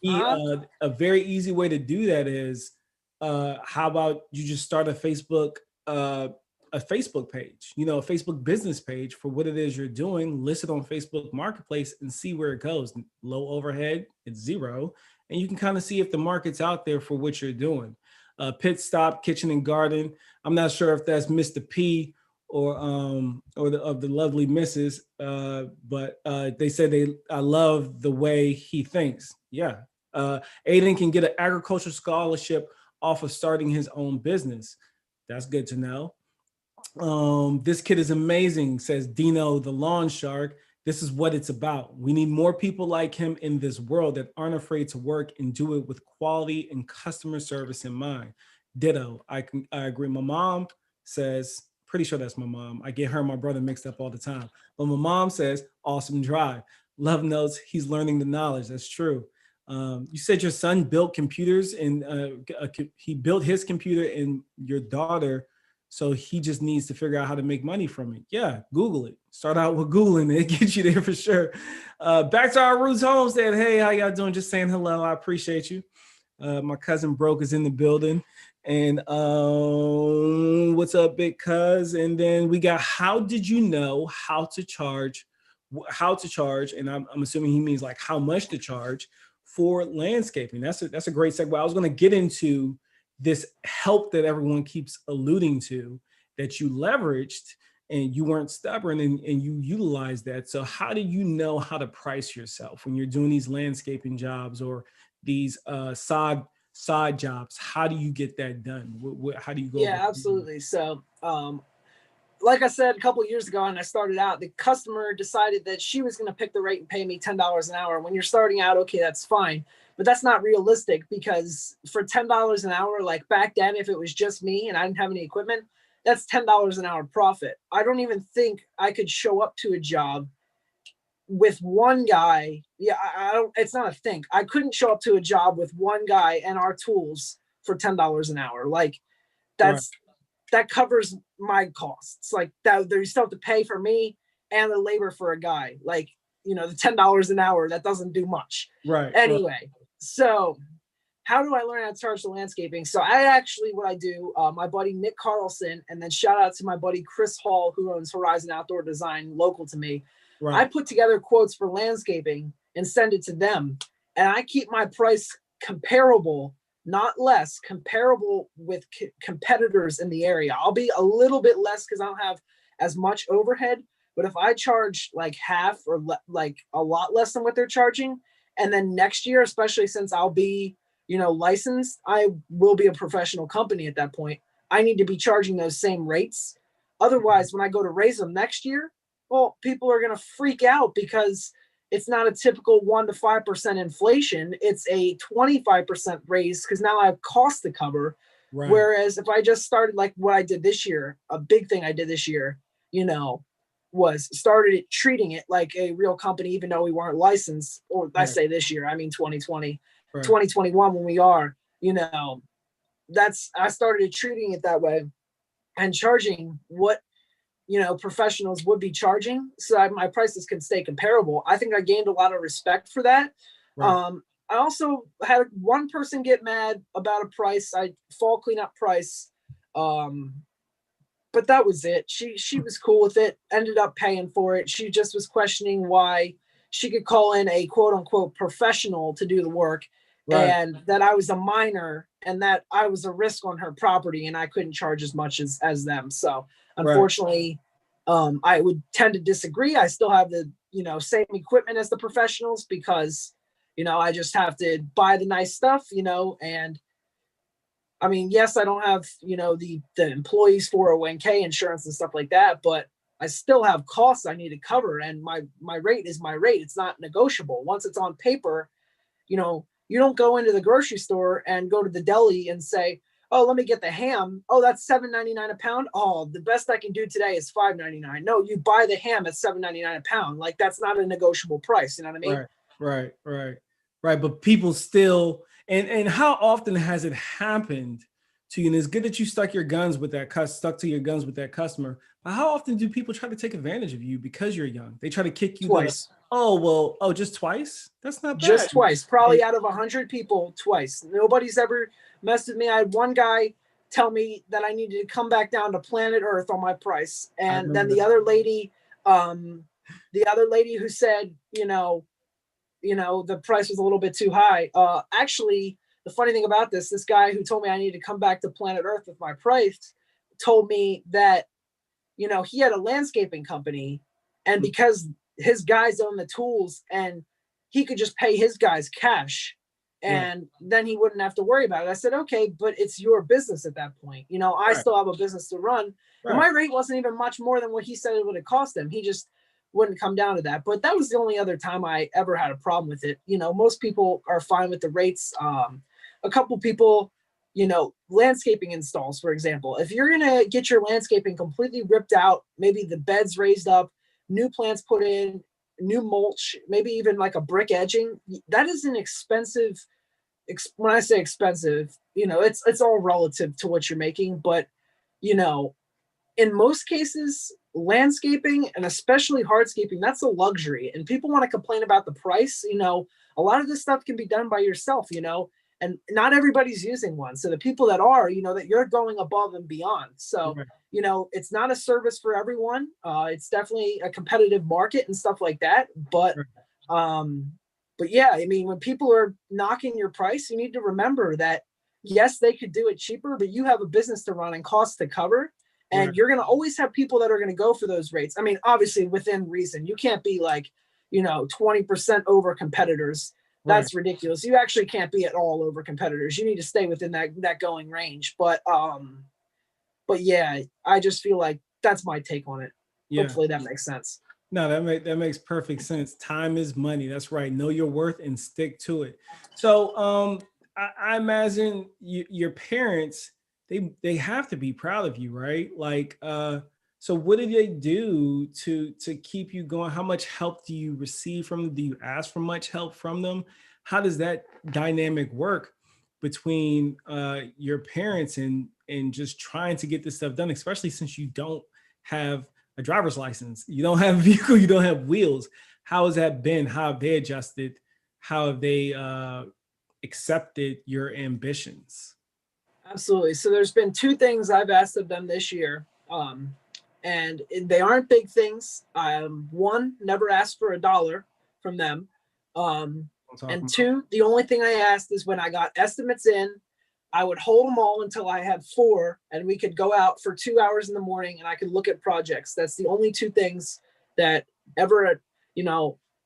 A very easy way to do that is, how about you just start a Facebook page, a Facebook business page for what it is you're doing, list it on Facebook Marketplace and see where it goes. Low overhead, it's zero. And you can kind of see if the market's out there for what you're doing. Pit Stop Kitchen and Garden. I'm not sure if that's Mr. P or the lovely Mrs. But they said I love the way he thinks. Yeah. Aiden can get an agriculture scholarship off of starting his own business. That's good to know. This kid is amazing, says Dino the Lawn Shark. This is what it's about. We need more people like him in this world that aren't afraid to work and do it with quality and customer service in mind. Ditto. I agree. My mom says, pretty sure that's my mom. I get her and my brother mixed up all the time. But my mom says, awesome drive. Love notes. He's learning the knowledge. That's true. You said your son built computers and he built his computer and your daughter, so he just needs to figure out how to make money from it. Yeah, Google it. Start out with Googling it. It gets you there for sure. Back to our roots homestead. Hey, how y'all doing? Just saying hello. I appreciate you. My cousin Broke is in the building. And what's up, big cuz? And then we got, how did you know how to charge? And I'm assuming he means like how much to charge for landscaping. That's a great segue. I was going to get into this help that everyone keeps alluding to, that you leveraged and you weren't stubborn and you utilized that. So how do you know how to price yourself when you're doing these landscaping jobs or these side jobs? How do you get that done? How do you go? Yeah, absolutely. So, like I said, a couple of years ago, when I started out, the customer decided that she was going to pick the rate and pay me $10 an hour. When you're starting out, okay, that's fine. But that's not realistic, because for $10 an hour, like back then, if it was just me and I didn't have any equipment, that's $10 an hour profit. I don't even think I could show up to a job with one guy. Yeah, I don't, it's not a think. I couldn't show up to a job with one guy and our tools for $10 an hour. Like that covers my costs. Like that, you still have to pay for me and the labor for a guy. Like, the $10 an hour, that doesn't do much. Right. Anyway, so how do I learn how to charge the landscaping? So what I do, my buddy Nick Carlson, and then shout out to my buddy Chris Hall, who owns Horizon Outdoor Design, local to me. I Right. put together quotes for landscaping and send it to them. And I keep my price comparable, not less, comparable with competitors in the area. I'll be a little bit less because I don't have as much overhead. But if I charge like half or like a lot less than what they're charging, and then next year, especially since I'll be, licensed, I will be a professional company at that point. I need to be charging those same rates. Otherwise, when I go to raise them next year, well, people are going to freak out because it's not a typical 1 to 5% inflation. It's a 25% raise because now I have costs to cover. Right. Whereas if I just started like what I did this year, a big thing I did this year, was started treating it like a real company, even though we weren't licensed. Or I Right. say this year, I mean 2020, Right. 2021 when we are, I started treating it that way and charging what professionals would be charging so that my prices can stay comparable. I think I gained a lot of respect for that. Right. I also had one person get mad about a price, fall cleanup price. But that was it. She was cool with it, ended up paying for it. She just was questioning why she could call in a quote unquote professional to do the work, Right. and that I was a minor and that I was a risk on her property and I couldn't charge as much as them. So Right. unfortunately, I would tend to disagree. I still have the same equipment as the professionals because I just have to buy the nice stuff, and I mean, yes, I don't have, the employees 401k insurance and stuff like that, but I still have costs I need to cover, and my rate is my rate. It's not negotiable. Once it's on paper, you don't go into the grocery store and go to the deli and say, "Oh, let me get the ham. Oh, that's $7.99 a pound. Oh, the best I can do today is $5.99." No, you buy the ham at $7.99 a pound. Like that's not a negotiable price. You know what I mean? Right. Right. Right. Right. But people still, and how often has it happened to you? And it's good that you stuck to your guns with that customer. But how often do people try to take advantage of you because you're young? They try to kick you Twice. just twice? That's not bad. Just twice, And probably out of 100 people, twice. Nobody's ever messed with me. I had one guy tell me that I needed to come back down to planet Earth on my price, I and then remember that. um, the other lady who said, the price was a little bit too high. Actually, the funny thing about this guy who told me I needed to come back to planet Earth with my price told me that he had a landscaping company, and because his guys own the tools and he could just pay his guys cash Right. and then he wouldn't have to worry about it. I said, okay, but it's your business at that point. I Right. still have a business to run. And Right. my rate wasn't even much more than what he said it would have cost him. He just wouldn't come down to that. But that was the only other time I ever had a problem with it. Most people are fine with the rates. A couple people, landscaping installs, for example. If you're going to get your landscaping completely ripped out, maybe the beds raised up, new plants put in, new mulch, maybe even like a brick edging, that is an expensive. When I say expensive, it's all relative to what you're making, but you know, in most cases, landscaping and especially hardscaping, that's a luxury. And people want to complain about the price. A lot of this stuff can be done by yourself, and not everybody's using one. So the people that are, that you're going above and beyond. So, Right. it's not a service for everyone. It's definitely a competitive market and stuff like that. Um, but yeah, I mean, when people are knocking your price, you need to remember that yes, they could do it cheaper, but you have a business to run and costs to cover, Right. and you're going to always have people that are going to go for those rates. I mean, obviously within reason. You can't be like, 20% over competitors. Right. That's ridiculous. You actually can't be at all over competitors. You need to stay within that going range. But yeah, I just feel like that's my take on it. Yeah. Hopefully that makes sense. No, that makes perfect sense. Time is money. That's right. Know your worth and stick to it. So, I imagine your parents, they have to be proud of you, right? Like, so what do they do to keep you going? How much help do you receive from them? Do you ask for much help from them? How does that dynamic work between your parents and just trying to get this stuff done, especially since you don't have a driver's license, you don't have a vehicle, you don't have wheels? How has that been? How have they adjusted? How have they accepted your ambitions? Absolutely. So there's been two things I've asked of them this year. and they aren't big things. One, never asked for $1 from them. And two, the only thing I asked is when I got estimates in, I would hold them all until I had 4, and we could go out for 2 hours in the morning and I could look at projects. That's the only 2 things that ever,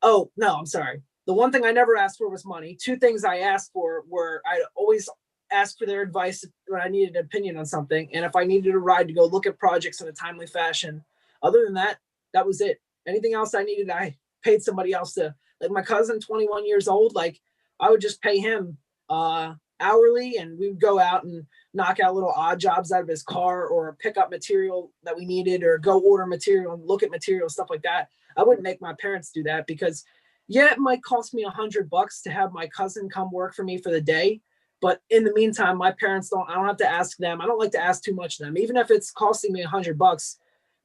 oh, no, I'm sorry. The one thing I never asked for was money. 2 things I asked for were I always asked for their advice when I needed an opinion on something, and if I needed a ride to go look at projects in a timely fashion. Other than that, that was it. Anything else I needed, I paid somebody else to. Like my cousin, 21 years old, like I would just pay him hourly, and we would go out and knock out little odd jobs out of his car, or pick up material that we needed, or go order material and look at material, stuff like that. I wouldn't make my parents do that because, yeah, it might cost me $100 to have my cousin come work for me for the day. But in the meantime, my parents I don't have to ask them. I don't like to ask too much of them, even if it's costing me $100,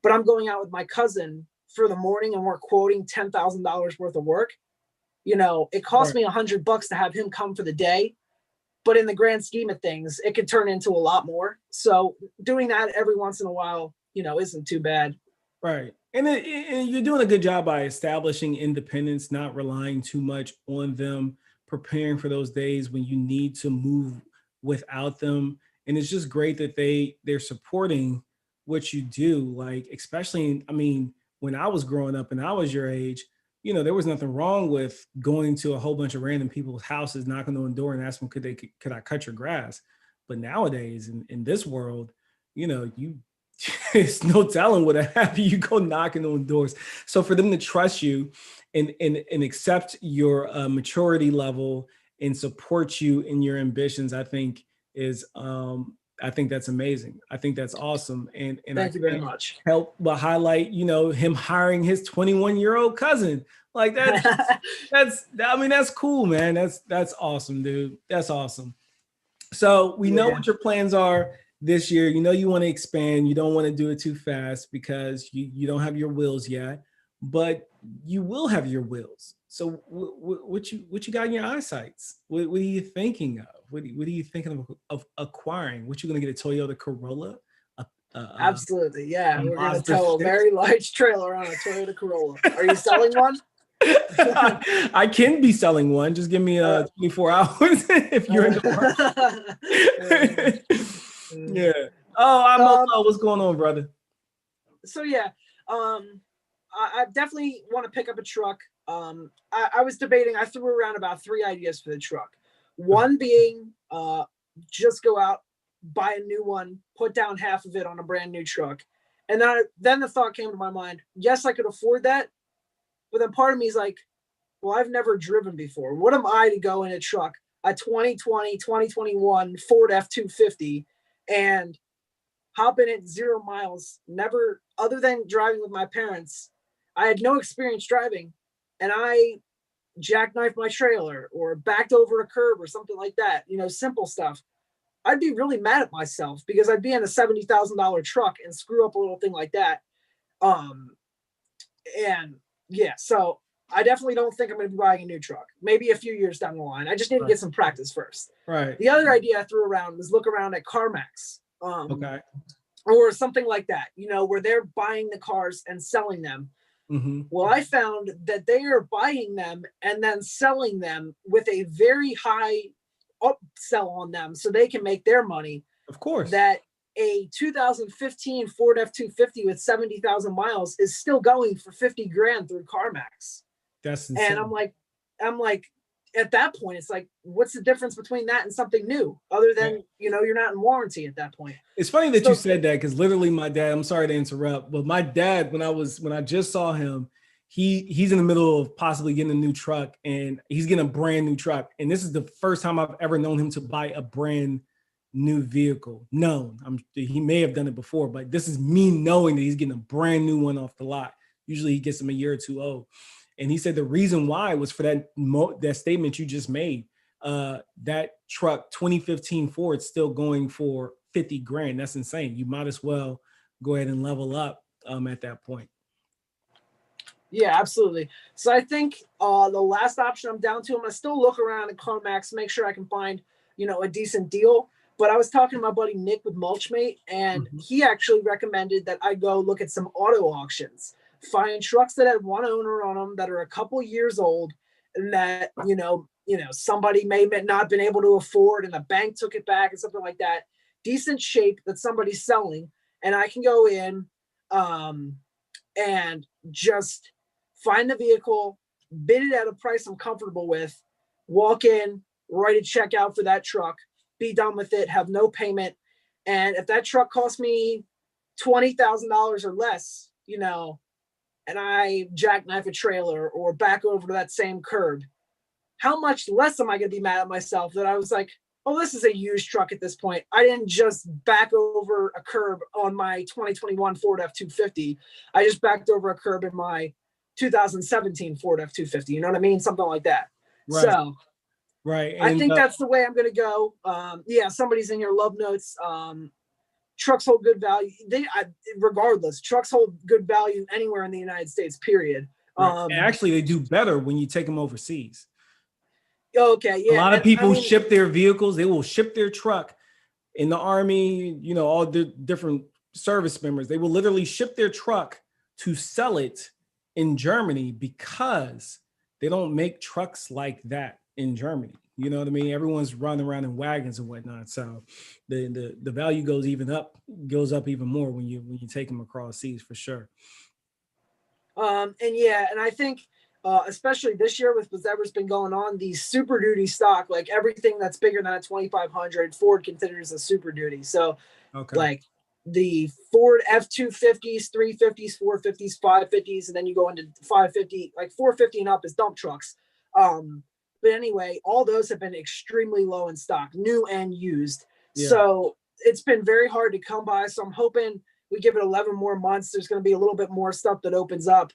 but I'm going out with my cousin for the morning and we're quoting $10,000 worth of work. It cost me $100 to have him come for the day, but in the grand scheme of things, it could turn into a lot more. So doing that every once in a while, isn't too bad. Right. And you're doing a good job by establishing independence, not relying too much on them, preparing for those days when you need to move without them. And it's just great that they're supporting what you do. Like, especially, I mean, when I was growing up and I was your age, there was nothing wrong with going to a whole bunch of random people's houses, knocking on the door and asking them, could I cut your grass? But nowadays in this world, you it's no telling what happen. You go knocking on doors. So for them to trust you and accept your maturity level and support you in your ambitions, I think I think that's amazing. I think that's awesome. And Thank you very much. Help but highlight, him hiring his 21-year-old cousin. Like that's cool, man. That's awesome, dude. That's awesome. So we know what your plans are this year. You want to expand. You don't want to do it too fast because you don't have your wheels yet, but you will have your wheels. So what you got in your eyesights? What are you thinking of? What are you thinking of acquiring? What you going to get, a Toyota Corolla? Absolutely, yeah. We're going to tow a very large trailer on a Toyota Corolla. Are you selling one? I can be selling one. Just give me 24 hours if you're in the market. Yeah. Oh, what's going on, brother? So yeah, I definitely want to pick up a truck. I was debating. I threw around about 3 ideas for the truck. One being just go out, buy a new one, put down half of it on a brand new truck, and then the thought came to my mind. Yes, I could afford that. But then part of me is like, well, I've never driven before. What am I to go in a truck, a 2020, 2021 Ford F-250, and hop in it 0 miles, never, other than driving with my parents. I had no experience driving, and I jackknifed my trailer or backed over a curb or something like that, simple stuff. I'd be really mad at myself because I'd be in a $70,000 truck and screw up a little thing like that. And yeah, so I definitely don't think I'm going to be buying a new truck. Maybe a few years down the line. I just need to get some practice first. Right. The other idea I threw around was look around at CarMax. Okay. Or something like that, where they're buying the cars and selling them. Mm-hmm. Well, I found that they are buying them and then selling them with a very high upsell on them so they can make their money. Of course. That a 2015 Ford F-250 with 70,000 miles is still going for 50 grand through CarMax. That's insane. And I'm like, at that point, it's like, what's the difference between that and something new other than, you're not in warranty at that point. It's funny that you said that because literally my dad, I'm sorry to interrupt, but my dad, when I just saw him, he's in the middle of possibly getting a new truck and he's getting a brand new truck. And this is the first time I've ever known him to buy a brand new vehicle. He may have done it before, but this is me knowing that he's getting a brand new one off the lot. Usually he gets them a year or two old. And he said the reason why was for that statement you just made. That truck, 2015 Ford, still going for 50 grand. That's insane. You might as well go ahead and level up at that point. Yeah, absolutely. So I think the last option I'm down to, I'm going to still look around at CarMax, make sure I can find, a decent deal. But I was talking to my buddy Nick with Mulchmate, and he actually recommended that I go look at some auto auctions, find trucks that had one owner on them that are a couple years old, and that somebody may not have been able to afford, and the bank took it back and something like that. Decent shape that somebody's selling, and I can go in and just find the vehicle, bid it at a price I'm comfortable with, walk in, write a check out for that truck, be done with it, have no payment. And if that truck costs me $20,000 or less, and I jackknife a trailer or back over to that same curb, how much less am I going to be mad at myself that I was like, oh, this is a used truck at this point. I didn't just back over a curb on my 2021 Ford F-250. I just backed over a curb in my 2017 Ford F-250. You know what I mean? Something like that. Right. So right. I think that's the way I'm going to go. Somebody's in your love notes. Trucks hold good value. Regardless, trucks hold good value anywhere in the United States, period. Right. Actually, they do better when you take them overseas. Okay, yeah. A lot of people ship their vehicles. They will ship their truck in the Army, all the different service members. They will literally ship their truck to sell it in Germany because they don't make trucks like that in Germany. You know what I mean? Everyone's running around in wagons and whatnot. So the value goes up even more when you take them across seas, for sure. And I think especially this year with whatever's been going on, these Super Duty stock, like everything that's bigger than a 2500, Ford considers a Super Duty. So like the Ford F-250s, 350s, 450s, 550s, and then you go into 550, like 450 and up is dump trucks. But anyway, all those have been extremely low in stock, new and used. Yeah. So it's been very hard to come by. So I'm hoping we give it 11 more months. There's going to be a little bit more stuff that opens up.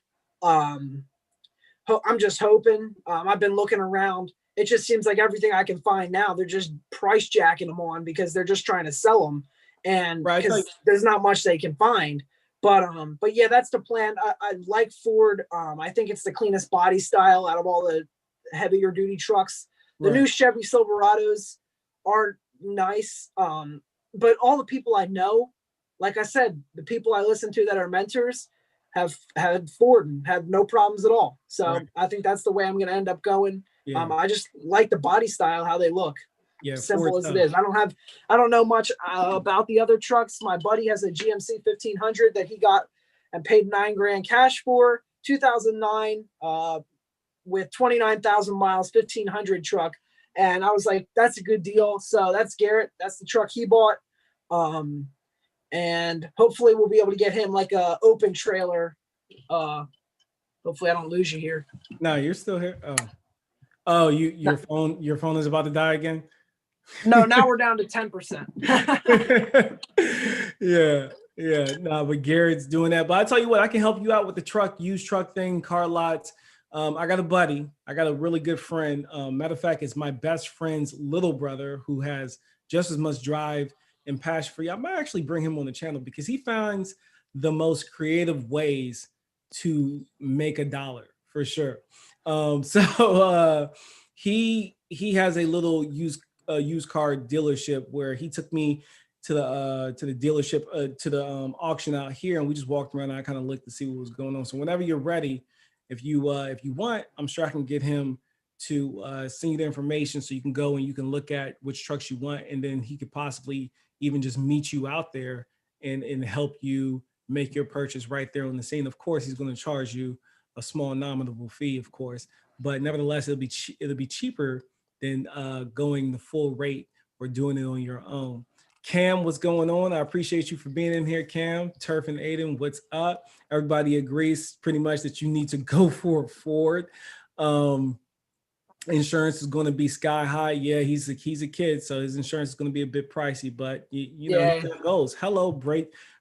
I'm just hoping. I've been looking around. It just seems like everything I can find now, they're just price jacking them on because they're just trying to sell them, and because there's not much they can find. But yeah, that's the plan. I like Ford. I think it's the cleanest body style out of all the heavier duty trucks. The new Chevy Silverados are nice. But all the people I know, like I said, the people I listen to that are mentors have had Ford and had no problems at all. So I think that's the way I'm going to end up going. Yeah. I just like the body style, how they look. Yeah, simple as it is. I don't know much about the other trucks. My buddy has a GMC 1500 that he got and paid $9,000 cash for, 2009, with 29,000 miles, 1500 truck. And I was like, that's a good deal. So that's Garrett. That's the truck he bought. And hopefully we'll be able to get him like a open trailer. Hopefully I don't lose you here. No, you're still here. Oh, your phone is about to die again. No, now we're down to 10%. Yeah. No, but Garrett's doing that. But I tell you what, I can help you out with the used truck thing, car lots. I got a buddy. I got a really good friend. Matter of fact, it's my best friend's little brother who has just as much drive and passion for you. I might actually bring him on the channel because he finds the most creative ways to make a dollar, for sure. He has a little used car dealership where he took me to the dealership, to the auction out here, and we just walked around and I kind of looked to see what was going on. So whenever you're ready, if you want, I'm sure I can get him to send you the information so you can go and you can look at which trucks you want, and then he could possibly even just meet you out there and help you make your purchase right there on the scene. Of course, he's going to charge you a small nominal fee, of course, but nevertheless, it'll be cheaper than going the full rate or doing it on your own. Cam, what's going on? I appreciate you for being in here, Cam. Turf and Aiden, what's up? Everybody agrees pretty much that you need to go for Ford. Insurance is going to be sky high. Yeah, he's a kid, so his insurance is going to be a bit pricey, but you know, it goes. Hello,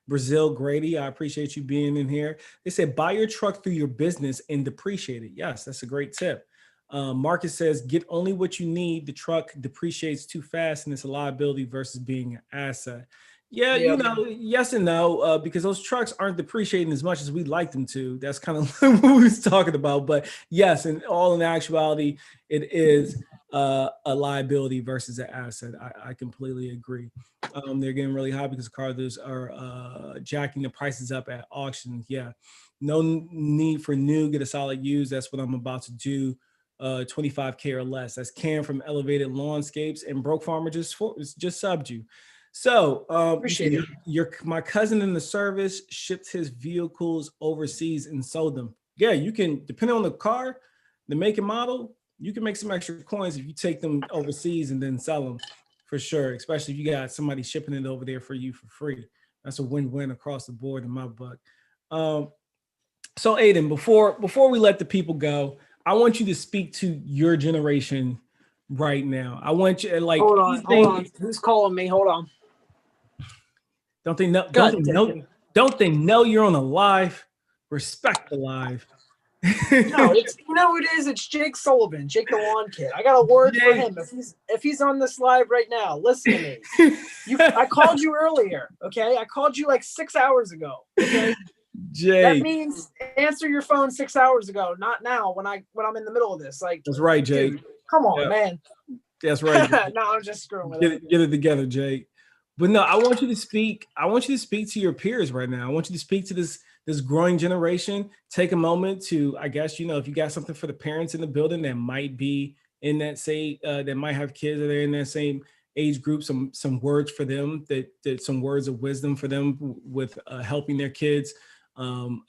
Brazil Grady. I appreciate you being in here. They said, buy your truck through your business and depreciate it. Yes, that's a great tip. Marcus says, get only what you need. The truck depreciates too fast and it's a liability versus being an asset. Yeah, you know, yes and no, because those trucks aren't depreciating as much as we'd like them to. That's kind of what we was talking about. But yes, and all in actuality, it is a liability versus an asset. I completely agree. They're getting really high because car dealers are jacking the prices up at auctions. Yeah, no need for new. Get a solid used. That's what I'm about to do. 25K or less. That's Cam from Elevated Lawnscapes, and Broke Farmer just subbed you. So Appreciate it. my cousin in the service shipped his vehicles overseas and sold them. Yeah, you can, depending on the car, the make and model, you can make some extra coins if you take them overseas and then sell them, for sure. Especially if you got somebody shipping it over there for you for free. That's a win-win across the board in my book. So Aiden, before we let the people go, I want you to speak to your generation right now. I want you, like, hold on. Who's calling me? Hold on. Don't they know? God, Don't they know you're on a live? Respect the live. No, it's, you know who it is? It's Jake Sullivan, Jake the Lawn Kid. I got a word for him. If he's on this live right now, listen to me. I called you earlier, okay? I called you like 6 hours ago, okay? Jake. That means answer your phone 6 hours ago, not now when I'm in the middle of this. Like, that's right, Jake. Dude, come on, man. That's right. No, I'm just screwing with it. Get it together, Jake. But no, I want you to speak to your peers right now. I want you to speak to this growing generation. Take a moment to, I guess, if you got something for the parents in the building that might be in that that might have kids that are in that same age group, some words for them, that some words of wisdom for them with helping their kids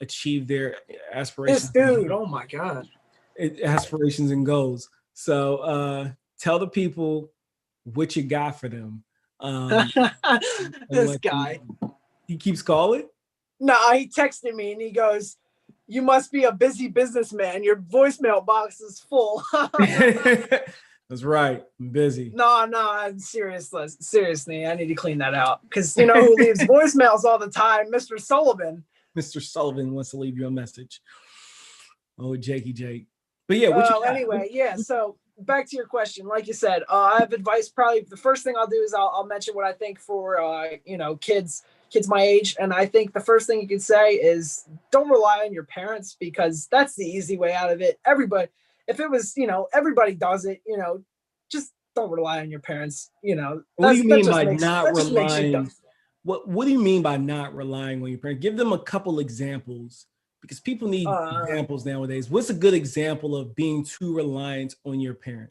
achieve their aspirations. This dude, oh my God. Aspirations and goals. So tell the people what you got for them. This guy. He keeps calling? No, he texted me and he goes, "You must be a busy businessman. Your voicemail box is full." That's right. I'm busy. No, I'm serious. Seriously, I need to clean that out. Because you know who leaves voicemails all the time? Mr. Sullivan. Mr. Sullivan wants to leave you a message. Oh, Jake. But yeah, what you got? Anyway, yeah, so back to your question. Like you said, I have advice. Probably the first thing I'll do is I'll mention what I think for kids my age. And I think the first thing you can say is don't rely on your parents, because that's the easy way out of it. Everybody, if it was, everybody does it, just don't rely on your parents. What do you mean by not relying? What do you mean by not relying on your parents? Give them a couple examples, because people need examples nowadays. What's a good example of being too reliant on your parent?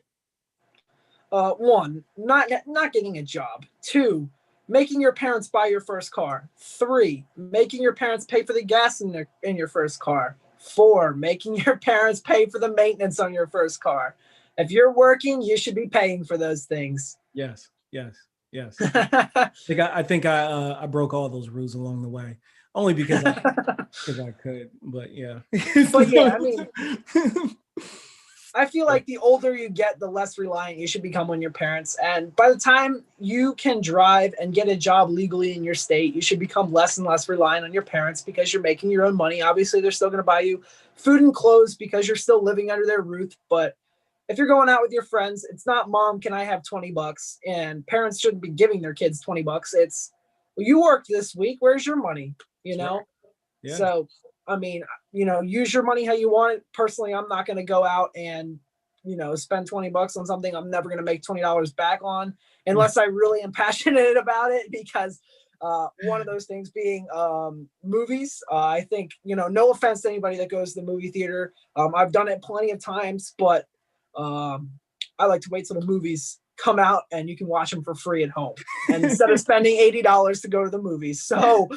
One, not getting a job. 2, making your parents buy your first car. 3, making your parents pay for the gas in your first car. 4, making your parents pay for the maintenance on your first car. If you're working, you should be paying for those things. Yes. I think I broke all those rules along the way, only because I could. But yeah. But yeah, I mean, I feel like the older you get, the less reliant you should become on your parents. And by the time you can drive and get a job legally in your state, you should become less and less reliant on your parents, because you're making your own money. Obviously, they're still going to buy you food and clothes because you're still living under their roof. But if you're going out with your friends, it's not, "Mom, can I have $20? And parents shouldn't be giving their kids $20. It's, "Well, you worked this week. Where's your money?" Yeah. So, I mean, use your money how you want it. Personally, I'm not going to go out and, spend $20 on something I'm never going to make $20 back on, unless I really am passionate about it. Because one of those things being movies. I think, no offense to anybody that goes to the movie theater. I've done it plenty of times, but I like to wait till the movies come out and you can watch them for free at home, and instead of spending $80 to go to the movies. So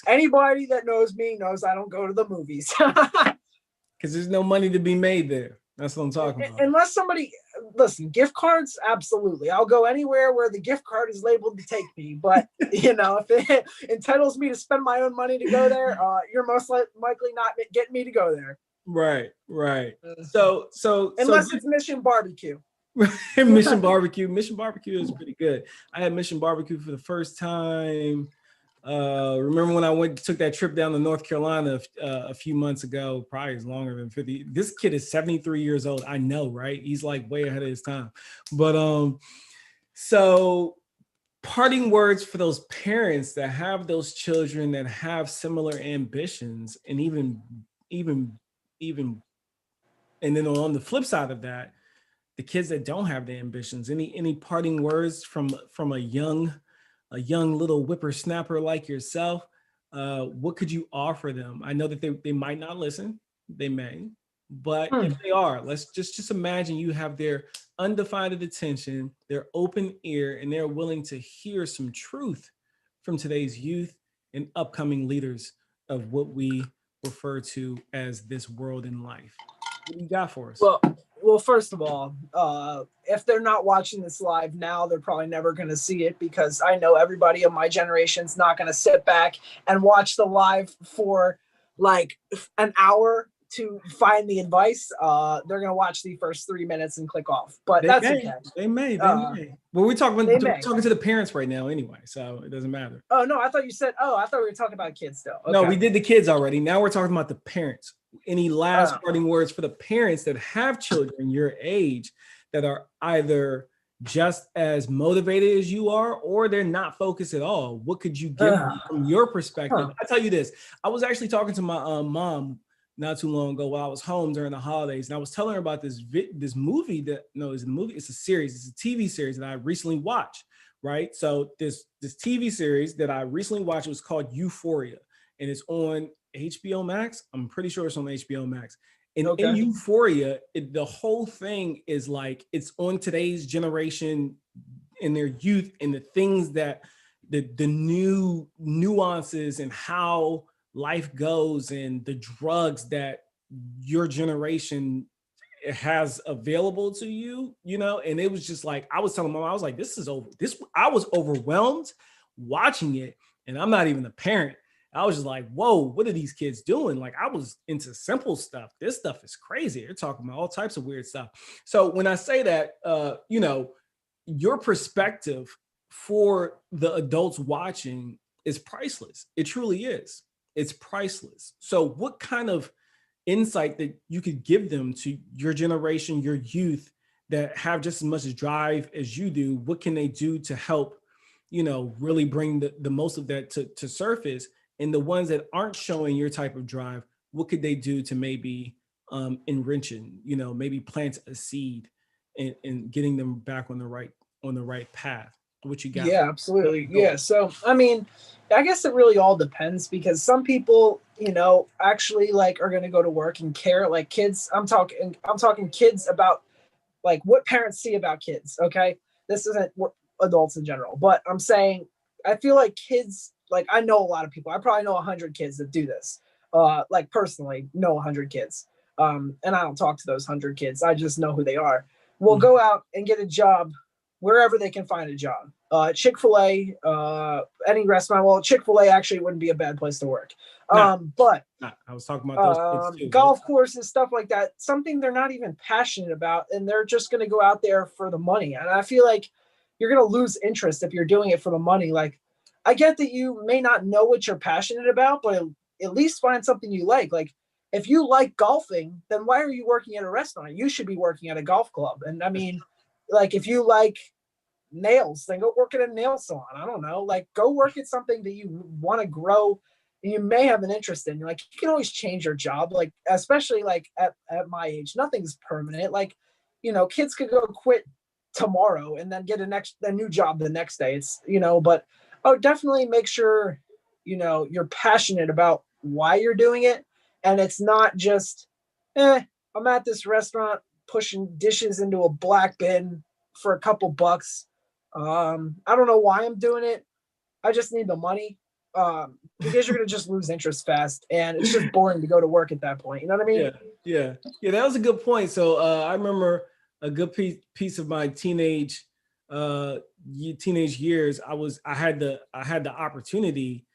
anybody that knows me knows I don't go to the movies. Because there's no money to be made there. That's what I'm talking about. Unless somebody, listen, gift cards, absolutely. I'll go anywhere where the gift card is labeled to take me. But, if it entitles me to spend my own money to go there, you're most likely not getting me to go there. Right. So unless it's Mission Barbecue. Mission Barbecue is pretty good. I had Mission Barbecue for the first time. Remember when I took that trip down to North Carolina a few months ago? Probably is longer than 50. This kid is 73 years old. I know, right? He's like way ahead of his time. But so parting words for those parents that have those children that have similar ambitions, and even and then on the flip side of that, the kids that don't have the ambitions? Any parting words from a young little whippersnapper like yourself? What could you offer them? I know that they might not listen, they may, but if they are, let's just imagine you have their undivided attention, their open ear, and they're willing to hear some truth from today's youth and upcoming leaders of what we refer to as this world in life. What do you got for us? Well, first of all, if they're not watching this live now, they're probably never going to see it, because I know everybody of my generation's not going to sit back and watch the live for like an hour to find the advice. They're going to watch the first 3 minutes and click off, but that's okay. They may. Well, we're talking to the parents right now anyway, so it doesn't matter. Oh, no, I thought we were talking about kids still. Okay. No, we did the kids already. Now we're talking about the parents. Any last parting words for the parents that have children your age that are either just as motivated as you are, or they're not focused at all? What could you give them from your perspective? I tell you this, I was actually talking to my mom not too long ago while I was home during the holidays, and I was telling her about this movie it's a series, it's a TV series that I recently watched, right? So this TV series that I recently watched was called Euphoria, and it's on HBO Max. I'm pretty sure it's on HBO Max. And in Euphoria, the whole thing is like, it's on today's generation in their youth, and the things that the new nuances and how life goes, and the drugs that your generation has available to you, and it was just like, I was telling mom, I was like, I was overwhelmed watching it, and I'm not even a parent. I was just like, whoa, what are these kids doing? Like, I was into simple stuff. This stuff is crazy. They're talking about all types of weird stuff. So when I say that, your perspective for the adults watching is priceless. It truly is. It's priceless. So what kind of insight that you could give them to your generation, your youth that have just as much drive as you do? What can they do to help, really bring the most of that to surface? And the ones that aren't showing your type of drive, what could they do to maybe enriching, maybe plant a seed and getting them back on the right path? What you got? Yeah, absolutely. Yeah. So, I mean, I guess it really all depends, because some people, actually like are going to go to work and care, like kids. I'm talking kids about like what parents see about kids. Okay. This isn't adults in general, but I'm saying, I feel like kids, like I know a lot of people, I probably know 100 kids that do this. Like personally know 100 kids. And I don't talk to those 100 kids. I just know who they are. Will go out and get a job wherever they can find a job. Chick-fil-A, any restaurant. Well, Chick-fil-A actually wouldn't be a bad place to work. But I was talking about those kids too. Golf courses, stuff like that, something they're not even passionate about, and they're just going to go out there for the money. And I feel like you're going to lose interest if you're doing it for the money. Like, I get that you may not know what you're passionate about, but at least find something you like. Like, if you like golfing, then why are you working at a restaurant? You should be working at a golf club. And I mean, like, if you like nails, then go work at a nail salon. I don't know, like go work at something that you want to grow and you may have an interest in. Like, you can always change your job, like especially like at my age, nothing's permanent. Like, kids could go quit tomorrow and then get a new job the next day. It's but definitely make sure you're passionate about why you're doing it, and it's not just I'm at this restaurant pushing dishes into a black bin for a couple bucks. I don't know why I'm doing it. I just need the money. Because you're gonna just lose interest fast, and it's just boring to go to work at that point. You know what I mean? Yeah. That was a good point. So I remember a good piece of my teenage years. I had the opportunity.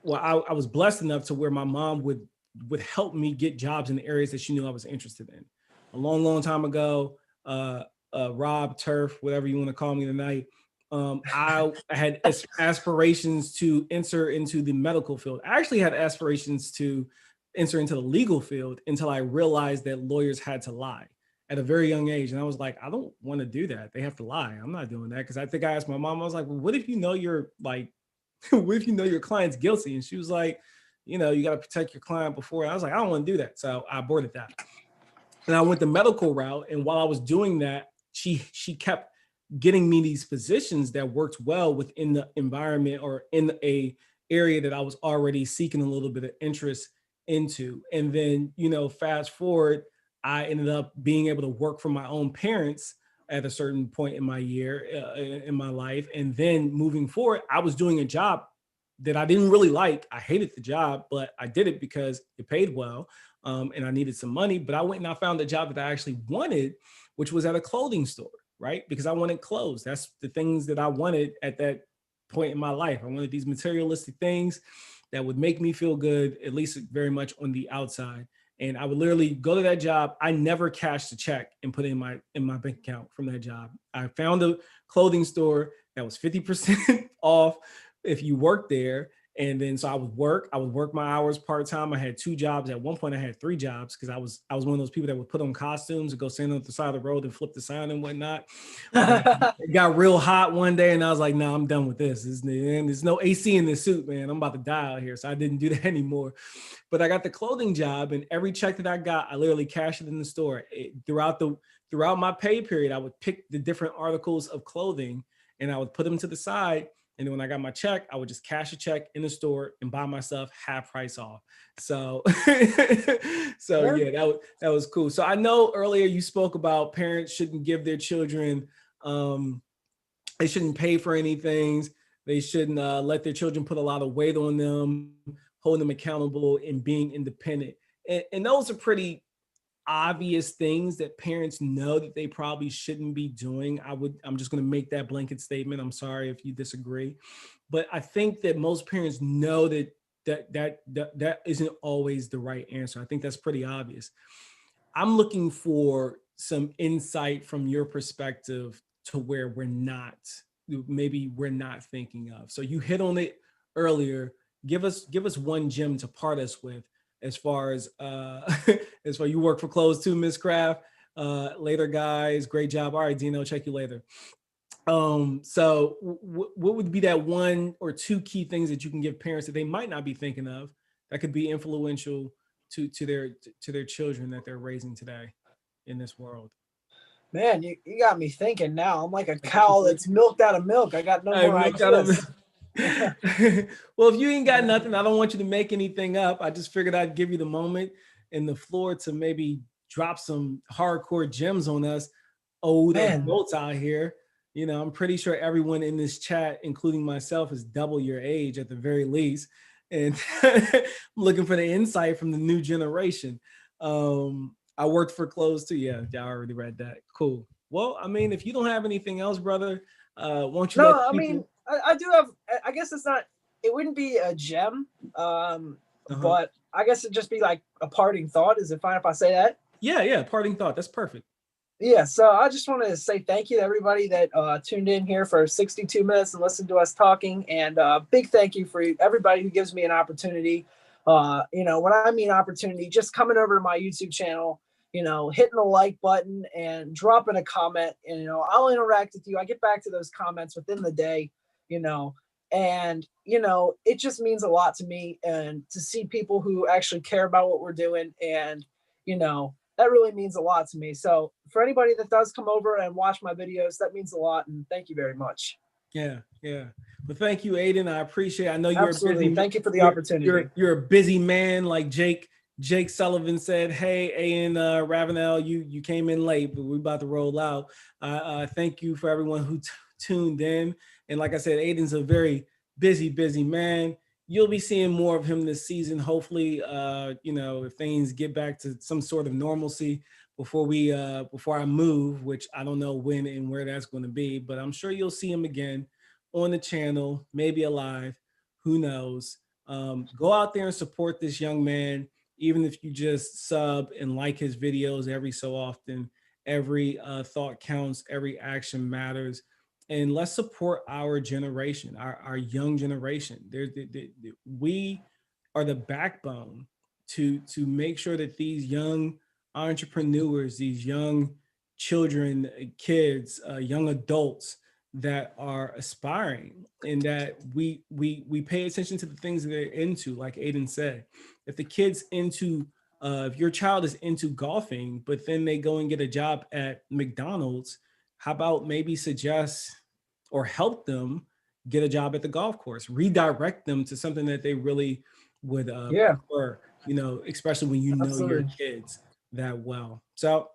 Well, I was blessed enough to where my mom would help me get jobs in the areas that she knew I was interested in. A long time ago, Rob, Turf, whatever you want to call me tonight. I had aspirations to enter into the medical field. I actually had aspirations to enter into the legal field until I realized that lawyers had to lie at a very young age. And I was like, I don't want to do that. They have to lie. I'm not doing that. Because I think I asked my mom, I was like, well, what if you're like, what if your client's guilty? And she was like, you got to protect your client before. I was like, I don't want to do that. So I aborted that. and I went the medical route. And while I was doing that, she kept getting me these positions that worked well within the environment or in a area that I was already seeking a little bit of interest into. And then, fast forward, I ended up being able to work for my own parents at a certain point in my year, in my life. And then moving forward, I was doing a job that I didn't really like. I hated the job, but I did it because it paid well, and I needed some money. But I went and I found a job that I actually wanted, which was at a clothing store, right? Because I wanted clothes. That's the things that I wanted at that point in my life. I wanted these materialistic things that would make me feel good, at least very much on the outside. And I would literally go to that job. I never cashed a check and put it in my bank account from that job. I found a clothing store that was 50% off if you worked there. And then so I would work my hours part-time. I had 2 jobs. At one point I had 3 jobs because I was one of those people that would put on costumes and go stand on the side of the road and flip the sign and whatnot. It got real hot one day and I was like, no, I'm done with this. There's no AC in this suit, man. I'm about to die out here. So I didn't do that anymore. But I got the clothing job, and every check that I got, I literally cashed it in the store. Throughout my pay period, I would pick the different articles of clothing and I would put them to the side. And then when I got my check, I would just cash a check in the store and buy myself half price off. So, yeah, that was cool. So I know earlier you spoke about parents shouldn't give their children, they shouldn't pay for anything. They shouldn't let their children put a lot of weight on them, holding them accountable and being independent. And those are pretty obvious things that parents know that they probably shouldn't be doing. I'm just going to make that blanket statement. I'm sorry if you disagree, but I think that most parents know that isn't always the right answer. I think that's pretty obvious. I'm looking for some insight from your perspective to where maybe we're not thinking of. So you hit on it earlier. Give us one gem to part us with, as far as as far you work for clothes too, Miss Craft. Later, guys. Great job. All right, Dino, check you later. So what would be that 1 or 2 key things that you can give parents that they might not be thinking of that could be influential to their children that they're raising today in this world? Man, you got me thinking now. I'm like a cow that's milked out of milk. I got no more ideas. Well, if you ain't got nothing, I don't want you to make anything up. I just figured I'd give you the moment and the floor to maybe drop some hardcore gems on us old adults out here. I'm pretty sure everyone in this chat, including myself, is double your age at the very least. And I'm looking for the insight from the new generation. I worked for clothes too. Yeah, I already read that. Cool. Well, I mean, if you don't have anything else, brother, won't you? No, I mean, I do have. I guess it wouldn't be a gem, but I guess it'd just be like a parting thought. Is it fine if I say that? Yeah, parting thought. That's perfect. Yeah, so I just want to say thank you to everybody that tuned in here for 62 minutes and listened to us talking. And big thank you for everybody who gives me an opportunity. When I mean opportunity, just coming over to my YouTube channel, hitting the like button and dropping a comment. And, I'll interact with you. I get back to those comments within the day, and, it just means a lot to me, and to see people who actually care about what we're doing. And, that really means a lot to me. So for anybody that does come over and watch my videos, that means a lot. And thank you very much. Yeah. Well, thank you, Aiden. I appreciate it. I know you're Absolutely. busy. Thank you for the opportunity. You're a busy man, like Jake Sullivan said. Hey, Aiden Ravenel, you came in late, but we're about to roll out. Thank you for everyone who tuned in. And like I said, Aiden's a very busy man. You'll be seeing more of him this season. Hopefully, if things get back to some sort of normalcy before I move, which I don't know when and where that's going to be, but I'm sure you'll see him again on the channel, maybe alive. Who knows? Go out there and support this young man, even if you just sub and like his videos every so often. Every thought counts, every action matters. And let's support our generation, our young generation. We are the backbone to make sure that these young entrepreneurs, these young children, kids, young adults that are aspiring, and that we pay attention to the things that they're into. Like Aiden said, if the kid's into If your child is into golfing, but then they go and get a job at McDonald's, how about maybe suggest or help them get a job at the golf course, redirect them to something that they really would Yeah, prefer, especially when you know your absolutely. kids that well. So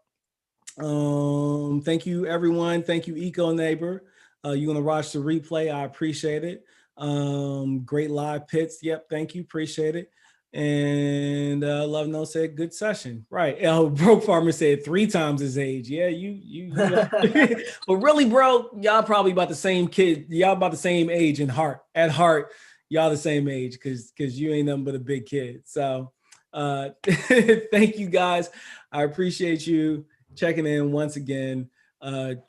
thank you, everyone. Thank you, Eco Neighbor. You're gonna watch the replay. I appreciate it. Great live pits. Yep, thank you. Appreciate it. And Love No said good session. Right. Broke Farmer said 3 times his age. Yeah, you but really, bro, y'all probably about the same kid. Y'all about the same age in heart. At heart, y'all the same age because you ain't nothing but a big kid. So thank you guys. I appreciate you checking in once again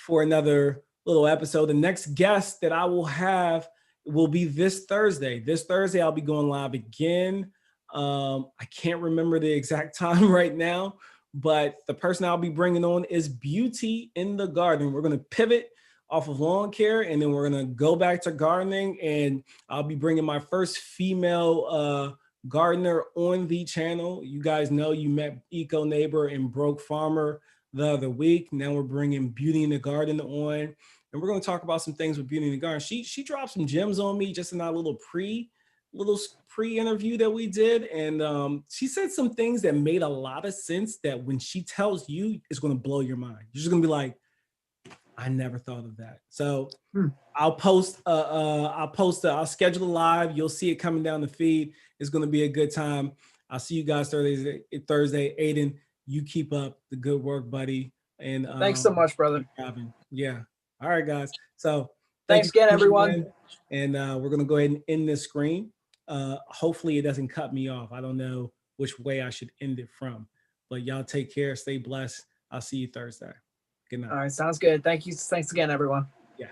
for another little episode. The next guest that I will have will be this Thursday. This Thursday, I'll be going live again. I can't remember the exact time right now, but the person I'll be bringing on is Beauty in the Garden. We're going to pivot off of lawn care, and then we're going to go back to gardening, and I'll be bringing my first female gardener on the channel. You guys know you met Eco Neighbor and Broke Farmer the other week. Now we're bringing Beauty in the Garden on, and we're going to talk about some things with Beauty in the Garden. She dropped some gems on me just in our little pre-interview that we did, and she said some things that made a lot of sense that when she tells you, it's going to blow your mind. You're just going to be like, I never thought of that. So I'll schedule a live. You'll see it coming down the feed. It's going to be a good time. I'll see you guys Thursday. Aiden, you keep up the good work, buddy. And Thanks so much, brother. Yeah. All right, guys. So thanks again, everyone. And we're going to go ahead and end this screen. Hopefully it doesn't cut me off. I don't know which way I should end it from, but y'all take care. Stay blessed. I'll see you Thursday. Good night. All right. Sounds good. Thank you. Thanks again, everyone. Yeah.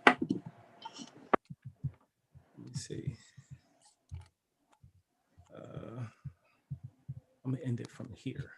Let me see. I'm going to end it from here.